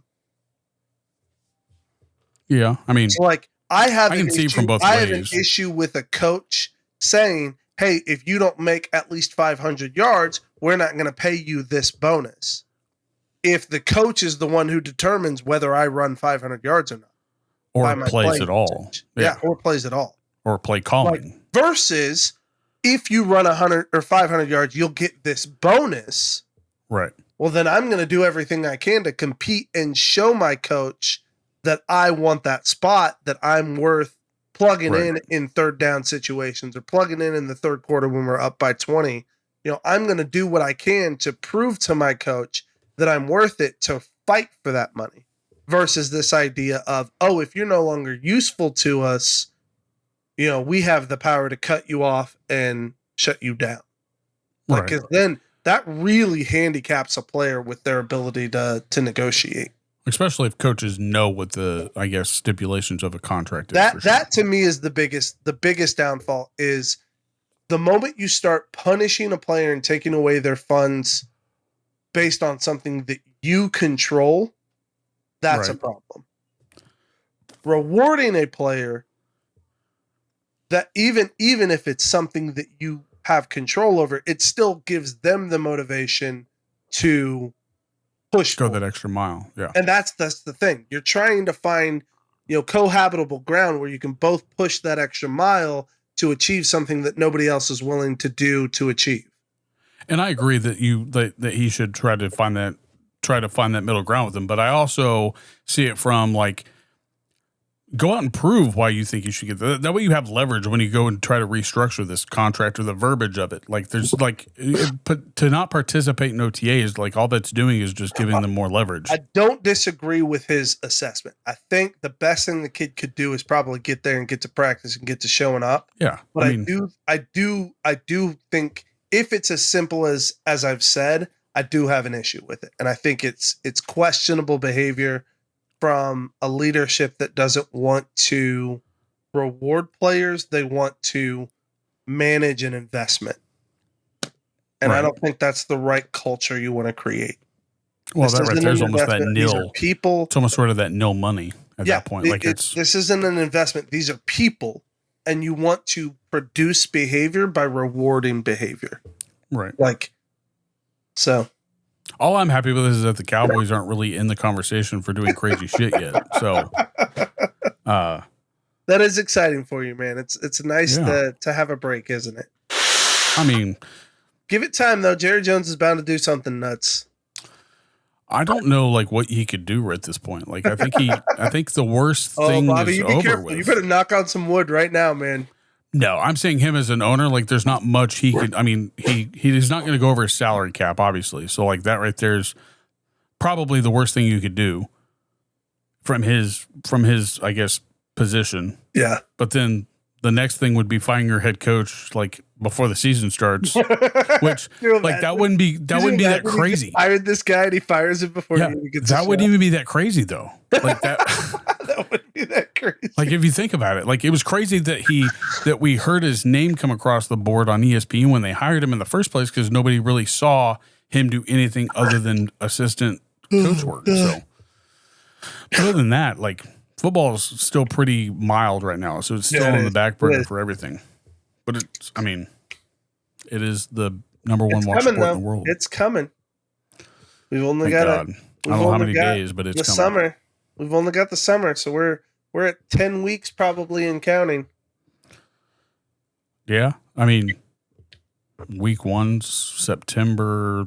Yeah. I mean, so like I can see from both ways. I have an issue with a coach saying, hey, if you don't make at least 500 yards, we're not going to pay you this bonus. If the coach is the one who determines whether I run 500 yards or not. Or plays at all. Yeah, or plays at all. Or play calling. Like, versus if you run 100 or 500 yards, you'll get this bonus. Right. Well, then I'm going to do everything I can to compete and show my coach that I want that spot, that I'm worth plugging in third down situations or plugging in the third quarter when we're up by 20. You know, I'm going to do what I can to prove to my coach that I'm worth it to fight for that money versus this idea of, oh, if you're no longer useful to us, you know, we have the power to cut you off and shut you down. Because then that really handicaps a player with their ability to negotiate. Especially if coaches know what the, I guess, stipulations of a contract is. That to me is the biggest downfall is the moment you start punishing a player and taking away their funds based on something that you control, that's a problem. Rewarding a player that even if it's something that you have control over, it still gives them the motivation to go that extra mile. Yeah. And that's the thing. You're trying to find, you know, cohabitable ground where you can both push that extra mile to achieve something that nobody else is willing to do to achieve. And I agree that that he should try to find that middle ground with him. But I also see it from like, go out and prove why you think you should get that. That way you have leverage when you go and try to restructure this contract or the verbiage of it. Like there's like, to not participate in OTAs, like all that's doing is just giving them more leverage. I don't disagree with his assessment. I think the best thing the kid could do is probably get there and get to practice and get to showing up. Yeah. But I do think if it's as simple as I've said, I do have an issue with it. And I think it's questionable behavior from a leadership that doesn't want to reward players. They want to manage an investment. And I don't think that's the right culture you want to create. Well, that right there's almost that nil. People. It's almost sort of that nil money at that point. Like this isn't an investment. These are people. And you want to produce behavior by rewarding behavior. Right. Like, so. All I'm happy with is that the Cowboys aren't really in the conversation for doing crazy shit yet. So that is exciting for you, man. It's nice to have a break, isn't it? I mean, give it time though. Jerry Jones is bound to do something nuts. I don't know like what he could do at this point. Like I think the worst thing Bobby, is you be over careful. with. You better knock on some wood right now, man. No, I'm saying him as an owner, like there's not much he could. I mean, he's not going to go over his salary cap, obviously. So like that right there is probably the worst thing you could do from his I guess position. Yeah. But then the next thing would be firing your head coach like before the season starts, which like that wouldn't be that crazy. Hired this guy and he fires him before he even gets. That wouldn't even be that crazy though. Like that. That wouldn't be that crazy. Like if you think about it, like it was crazy that we heard his name come across the board on ESPN when they hired him in the first place because nobody really saw him do anything other than assistant coach work. So other than that, like football is still pretty mild right now, so it's still on the back burner for everything. But it's, I mean, it is the number one watch sport in the world. It's coming. We've only Thank got God. I don't know how many days, but it's the coming. summer. We've only got the summer, so we're at 10 weeks probably and counting. Yeah, I mean, week 1's September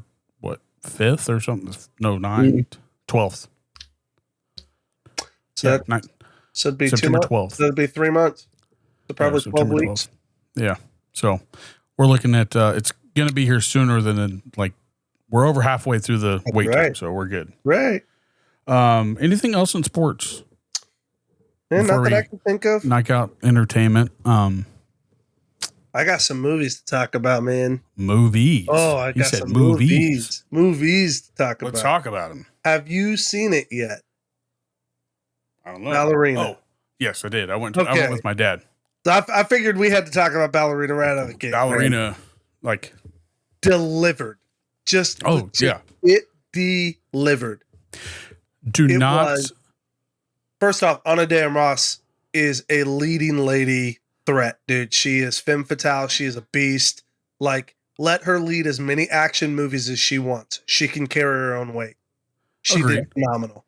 5th or something? No, 9th, 12th. So it'd be September 2 months. 12th. So it'd be 3 months. So probably 12 weeks. 12th. Yeah. So we're looking at it's going to be here sooner than like we're over halfway through the wait time, so we're good. Right. Anything else in sports? Man, not that I can think of. Knock out entertainment. I got some movies to talk about, man. Movies. Oh, I got some movies. Movies to talk about. Let's talk about them. Have you seen it yet? I don't know. Ballerina. Oh, yes, I did. I went with my dad. So I figured we had to talk about Ballerina right out of the gate. Ballerina, like delivered. Just it delivered. First off, Ana de Armas is a leading lady threat, dude. She is femme fatale. She is a beast. Like, let her lead as many action movies as she wants. She can carry her own weight. She did phenomenal.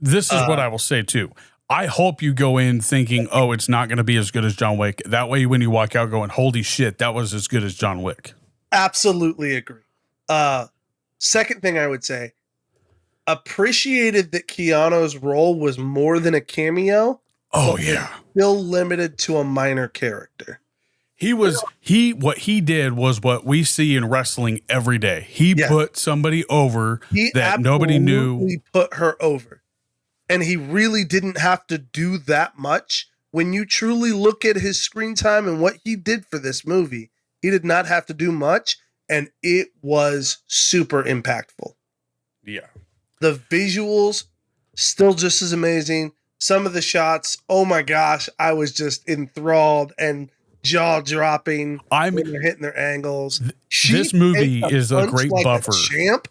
This is what I will say too. I hope you go in thinking, oh, it's not going to be as good as John Wick. That way, when you walk out going, holy shit, that was as good as John Wick. Absolutely agree. Second thing I would say, appreciated that Keanu's role was more than a cameo. Oh, yeah. Still limited to a minor character. What he did was what we see in wrestling every day. He put somebody over that nobody knew. He put her over. And he really didn't have to do that much. When you truly look at his screen time and what he did for this movie, he did not have to do much. And it was super impactful. Yeah. The visuals, still just as amazing. Some of the shots, oh my gosh, I was just enthralled and jaw-dropping when they're hitting their angles. This movie is a great buffer. Champ.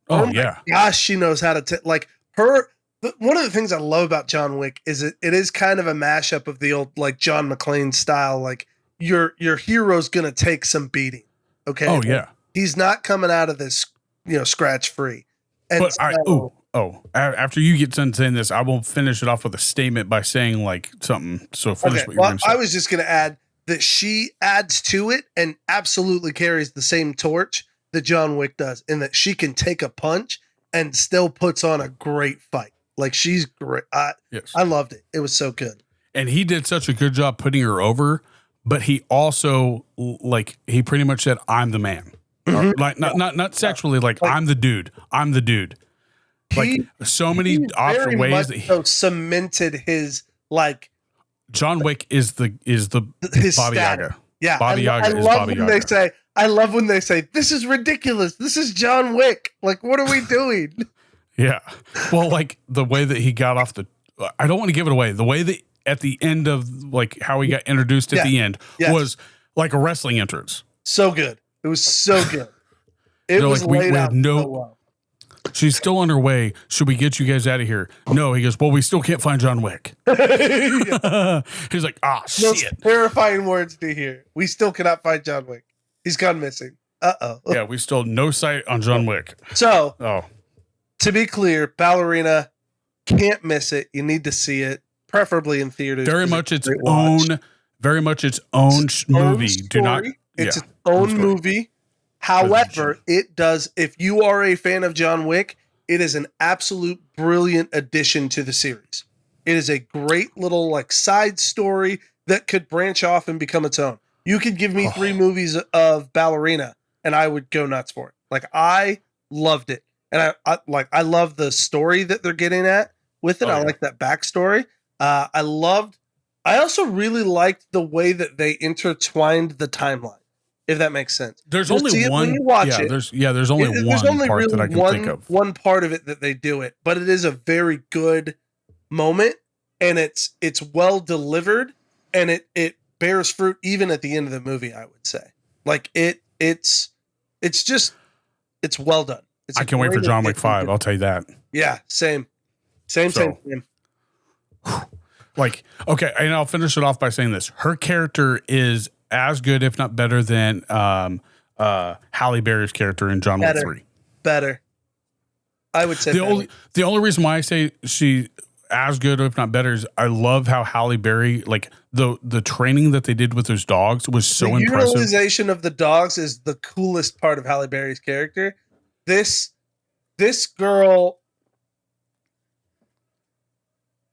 Oh yeah. Gosh, she knows how to like her. One of the things I love about John Wick is it is kind of a mashup of the old like John McClane style. Like your hero's gonna take some beating. Okay. Oh yeah. He's not coming out of this, scratch free. And after you get done saying this, I will finish it off with a statement by saying like something. So finish what you're going to say. I was just going to add that she adds to it and absolutely carries the same torch that John Wick does, in that she can take a punch and still puts on a great fight. Like, she's great. I loved it. It was so good. And he did such a good job putting her over, but he also he pretty much said, "I'm the man." Mm-hmm. Like not sexually, like I'm the dude. I'm the dude. Like so many opposite ways that he cemented his John Wick is the his Baba Yaga. Yeah, Baba Yaga is Baba Yaga. I love when they say, "This is ridiculous. This is John Wick. Like, what are we doing?" Yeah. Well, like the way that he got off I don't want to give it away. The way that at the end of like how he got introduced at the end was like a wrestling entrance. So good. It was so good. It was like, laid we out had so well. She's still on her way. Should we get you guys out of here? No. He goes, well, we still can't find John Wick. He's like, shit. Most terrifying words to hear. We still cannot find John Wick. He's gone missing. Uh-oh. Yeah, we still no sight on John Wick. So, to be clear, Ballerina, can't miss it. You need to see it, preferably in theaters. Very much its own movie. Story. It's its own movie. However, it does. If you are a fan of John Wick, it is an absolute brilliant addition to the series. It is a great little like side story that could branch off and become its own. You could give me 3 movies of Ballerina and I would go nuts for it. Like I loved it. And I love the story that they're getting at with it. I like that backstory. I also really liked the way that they intertwined the timeline, if that makes sense. There's only one. There's only one part that I can think of. One part of it that they do it, but it is a very good moment, and it's well delivered, and it bears fruit even at the end of the movie. I would say, like it's well done. I can't wait for John Wick 5. I'll tell you that. Yeah, same. Like, okay, and I'll finish it off by saying this: her character is as good, if not better, than Halle Berry's character in John Wick 3. Better. I would say the only reason why I say she as good, if not better, is I love how Halle Berry, like the training that they did with those dogs was so impressive. The utilization of the dogs is the coolest part of Halle Berry's character. This girl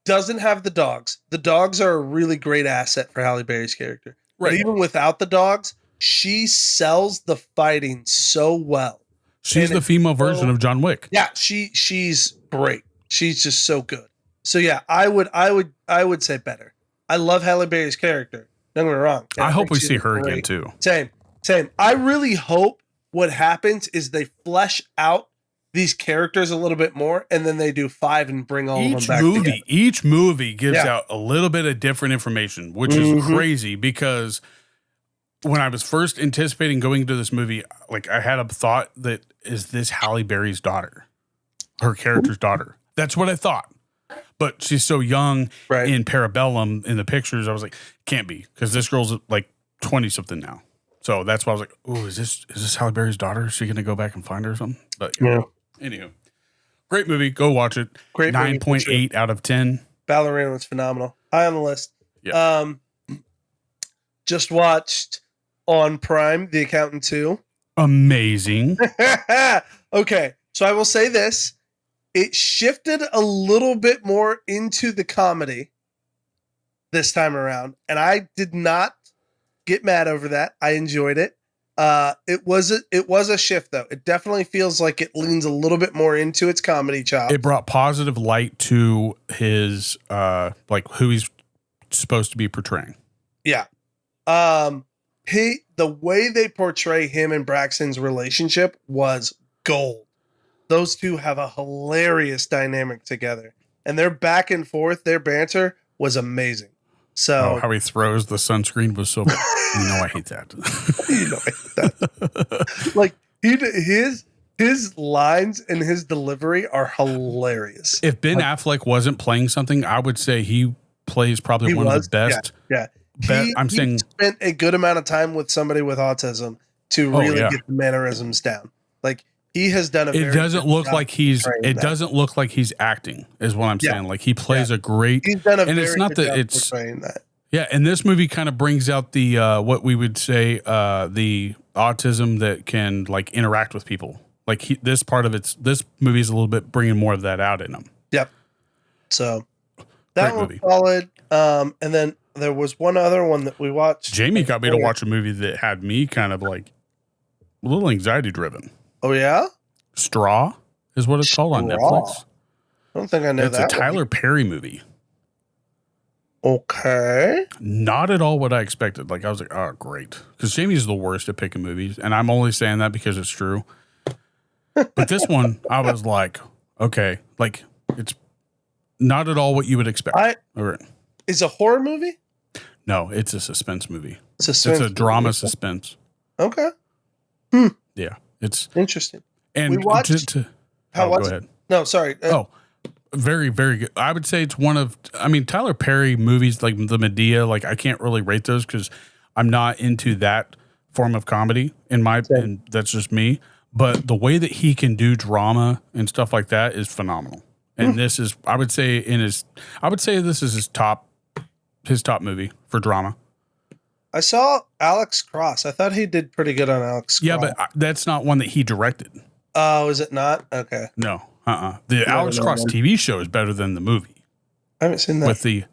doesn't have the dogs. The dogs are a really great asset for Halle Berry's character. Right. But even without the dogs, she sells the fighting so well. She's the female version of John Wick. Yeah, she's great. She's just so good. So yeah, I would say better. I love Halle Berry's character. Don't get me wrong. I hope we see her again too. Same. I really hope what happens is they flesh out these characters a little bit more, and then they do 5 and bring all of them back together. Each movie gives out a little bit of different information, which is crazy because when I was first anticipating going to this movie, like I had a thought that is this Halle Berry's daughter, her character's daughter. That's what I thought. But she's so young in Parabellum in the pictures. I was like, can't be, because this girl's like 20 something now. So that's why I was like, oh, is this Halle Berry's daughter? Is she going to go back and find her or something? But yeah. Anywho, great movie. Go watch it. Great 9.8 out of 10. Ballerina was phenomenal. High on the list. Yeah. Just watched on Prime, The Accountant 2. Amazing. Okay. So I will say this. It shifted a little bit more into the comedy this time around. And I did not get mad over that. I enjoyed it. It was a shift though. It definitely feels like it leans a little bit more into its comedy chops. It brought positive light to his like who he's supposed to be portraying. Yeah. The way they portray him and Braxton's relationship was gold. Those two have a hilarious dynamic together, and their back and forth, their banter was amazing. So how he throws the sunscreen was so bad. I hate that. I hate that. Like his lines and his delivery are hilarious. If Ben Affleck wasn't playing something, I would say he plays probably one of the best. Yeah. I'm saying spent a good amount of time with somebody with autism to really get the mannerisms down. Like he has done it doesn't look like he's acting is what I'm saying. Like he plays a great, he's done a and it's not that it's that. Yeah. And this movie kind of brings out the, what we would say, the autism that can like interact with people. Like this movie is a little bit bringing more of that out in him. Yep. So that was solid. And then there was one other one that we watched. Jamie got me to watch a movie that had me kind of like a little anxiety driven. Oh, yeah? Straw is what it's called on Netflix. I don't think I know that. It's a Tyler Perry movie. Okay. Not at all what I expected. Like, I was like, oh, great. Because Jamie's the worst at picking movies. And I'm only saying that because it's true. But this one, I was like, okay. Like, it's not at all what you would expect. Is it a horror movie? No, it's a suspense movie. It's a drama suspense. Okay. Yeah. It's interesting. And we watched. Go ahead. No, sorry. Very, very good. I would say it's one of, Tyler Perry movies like the Medea, like I can't really rate those because I'm not into that form of comedy and that's just me. But the way that he can do drama and stuff like that is phenomenal. And this is, I would say this is his top movie for drama. I saw Alex Cross. I thought he did pretty good on Alex Cross. Yeah, but that's not one that he directed. Oh, is it not? Okay. No. The Alex Cross TV show is better than the movie. I haven't seen that.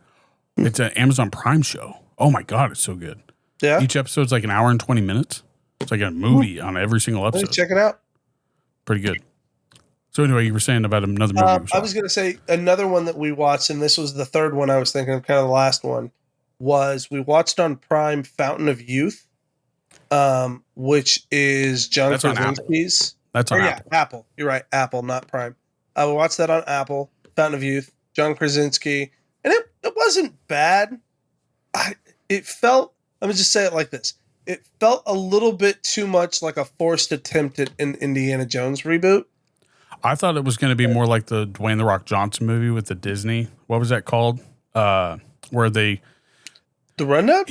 It's an Amazon Prime show. Oh my God, it's so good. Yeah. Each episode's like an hour and 20 minutes. It's like a movie on every single episode. Check it out. Pretty good. So anyway, you were saying about another movie. I was going to say another one that we watched, and this was the third one I was thinking of, kind of the last one, was we watched on Prime Fountain of Youth, which is John Krasinski's. That's on Apple. Yeah, Apple. You're right. Apple, not Prime. I watched that on Apple, Fountain of Youth, John Krasinski, and it wasn't bad. It felt, let me just say it like this. It felt a little bit too much like a forced attempt at an Indiana Jones reboot. I thought it was going to be more like the Dwayne The Rock Johnson movie with the Disney. What was that called? Where they... The Rundown?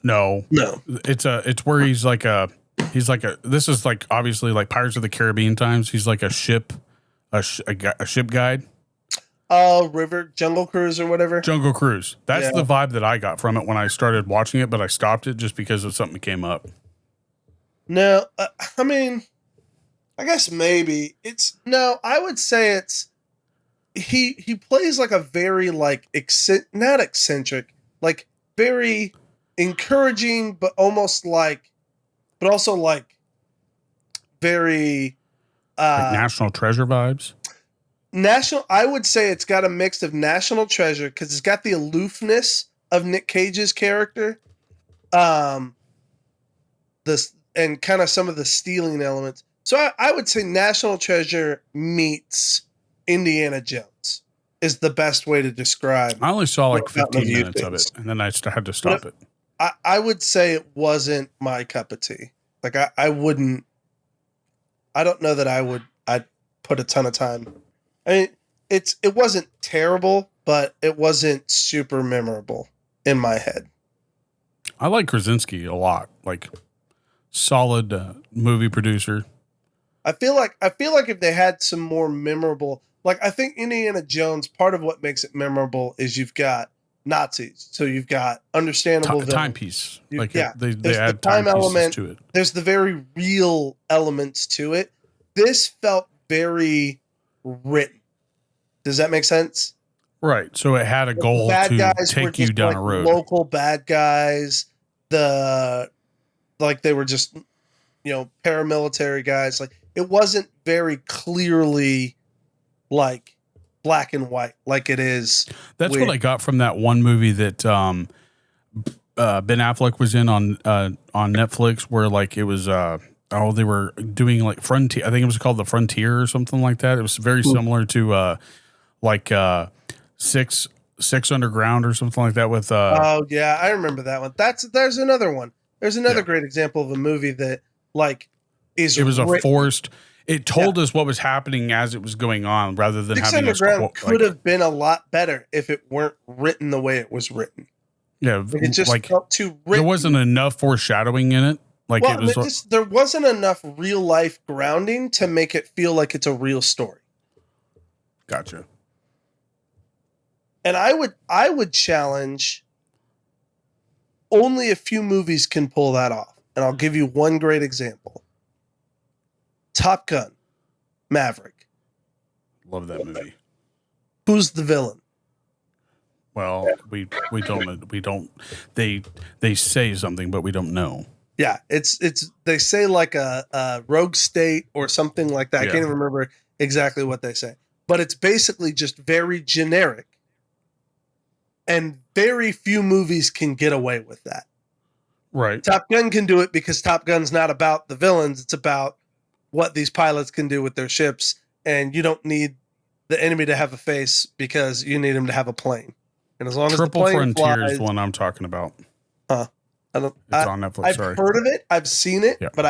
No. It's where he's like a, this is like obviously like Pirates of the Caribbean times. He's like a ship guide. Oh, Jungle Cruise or whatever. Jungle Cruise. That's the vibe that I got from it when I started watching it, but I stopped it just because of something that came up. No, I mean, I guess maybe I would say it's, he plays like a very like, not eccentric, like very encouraging, but also like very, like National Treasure vibes. I would say it's got a mix of National Treasure because it's got the aloofness of Nick Cage's character, and kind of some of the stealing elements. So I would say National Treasure meets Indiana Jones is the best way to describe. I only saw like 15 minutes of it, and then I had to stop it. I would say it wasn't my cup of tea. Like I don't know that I'd put a ton of time. I mean, it wasn't terrible, but it wasn't super memorable in my head. I like Krasinski a lot. Like solid movie producer. I feel like if they had some more memorable, like I think Indiana Jones, part of what makes it memorable is you've got Nazis, so you've got understandable timepiece. Like they add the time element to it. There's the very real elements to it. This felt very written. Does that make sense? Right. So it had a goal to take you down a road. Local bad guys, they were just, paramilitary guys. Like it wasn't very clearly like black and white like it is. That's what I got from that one movie that Ben Affleck was in on Netflix, where like it was they were doing like Frontier. I think it was called The Frontier or something like that. It was very similar to Six Underground or something like that with oh yeah, I remember that one. There's another one. There's another great example of a movie that like is it was a forced. It told us what was happening as it was going on, rather than Six having Underground could have been a lot better if it weren't written the way it was written. Yeah, like it just felt too written. There wasn't enough foreshadowing in it. Like it was there wasn't enough real life grounding to make it feel like it's a real story. Gotcha. And I would challenge only a few movies can pull that off. And I'll give you one great example. Top Gun, Maverick. Love that movie. Who's the villain? Well, we don't they say something, but we don't know. Yeah, it's they say like a rogue state or something like that. I can't even remember exactly what they say. But it's basically just very generic. And very few movies can get away with that. Right. Top Gun can do it because Top Gun's not about the villains. It's about what these pilots can do with their ships. And you don't need the enemy to have a face because you need him to have a plane. And as long as the plane Frontier flies, is one I'm talking about. Huh. It's on Netflix. I've heard of it. I've seen it, but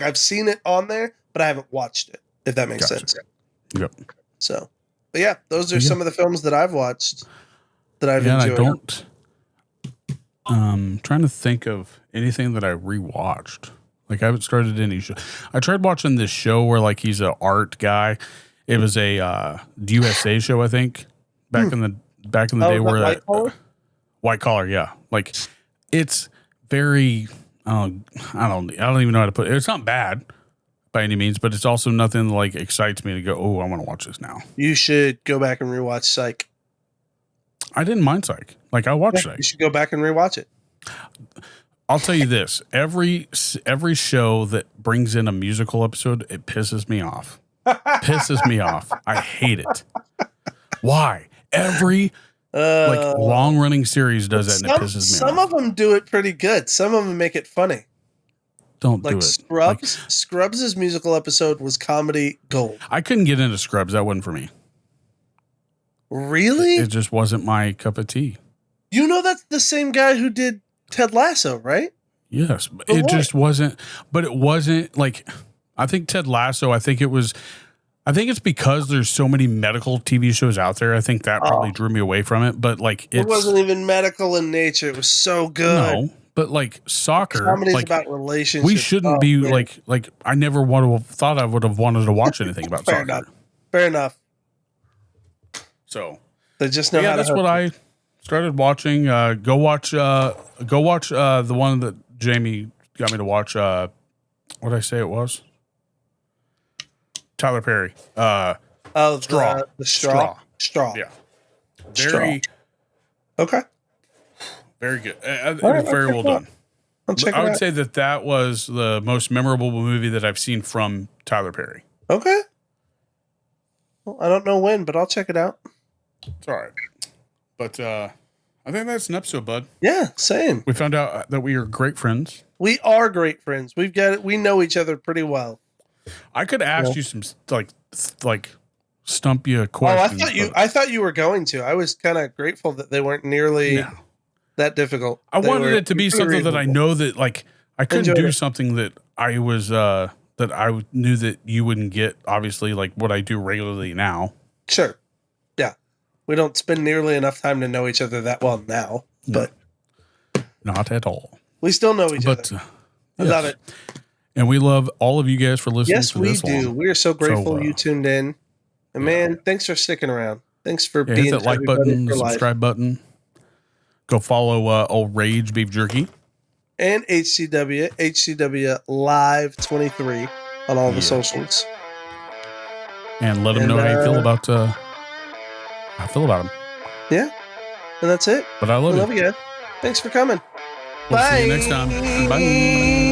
I've seen it on there, but I haven't watched it, if that makes sense. Yep. So, but yeah, those are some of the films that I've watched that I've enjoyed. Trying to think of anything that I rewatched. Like I haven't started any show. I tried watching this show where like he's an art guy. It was a USA show, I think, back in the day where White Collar? White Collar, yeah. Like it's very, I don't even know how to put it. It's not bad by any means, but it's also nothing like excites me to go, oh, I want to watch this now. You should go back and rewatch Psych. I didn't mind Psych. Like I watched Psych. You should go back and rewatch it. I'll tell you this: every show that brings in a musical episode, it pisses me off. Pisses me off. I hate it. Why? Every long running series does that, and it pisses me off. Some of them do it pretty good. Some of them make it funny. Don't do it. Scrubs. Scrubs' musical episode was comedy gold. I couldn't get into Scrubs. That wasn't for me. Really? It just wasn't my cup of tea. You know that's the same guy who did Ted Lasso, right? Yes, but it just wasn't. But it wasn't like. I think Ted Lasso. I think it's because there's so many medical TV shows out there. I think that probably drew me away from it. But like, it wasn't even medical in nature. It was so good. No, but like soccer, comedy's like, about relationships. we shouldn't be like. I never would have thought I would have wanted to watch anything about soccer. Fair enough. So they just know how to. That's what I started watching. Go watch the one that Jamie got me to watch. What did I say it was? Tyler Perry. Straw. The straw. Yeah. Very. Okay. Very good. Very well done. I would say that was the most memorable movie that I've seen from Tyler Perry. Okay. Well, I don't know when, but I'll check it out. It's all right. But I think that's an episode, bud. Yeah, same. We found out that we are great friends. We are great friends. We know each other pretty well. I could ask you some like stump you questions. I thought you were going to. I was kind of grateful that they weren't nearly that difficult. I wanted it to be something that I know that like I couldn't do something that I was that I knew that you wouldn't get, obviously, like what I do regularly now. Sure. Yeah. We don't spend nearly enough time to know each other that well now, but not at all. We still know each other. I love it. And we love all of you guys for listening to this. Yes, we do. Long. We are so grateful you tuned in. And man, thanks for sticking around. Thanks for being hit that like button, the subscribe button. Go follow old Rage Beef Jerky. And HCW Live 23 on all the socials. And let them know how you feel about them. Yeah. And that's it. But I love you guys. Thanks for coming. We'll Bye. see you next time. Bye.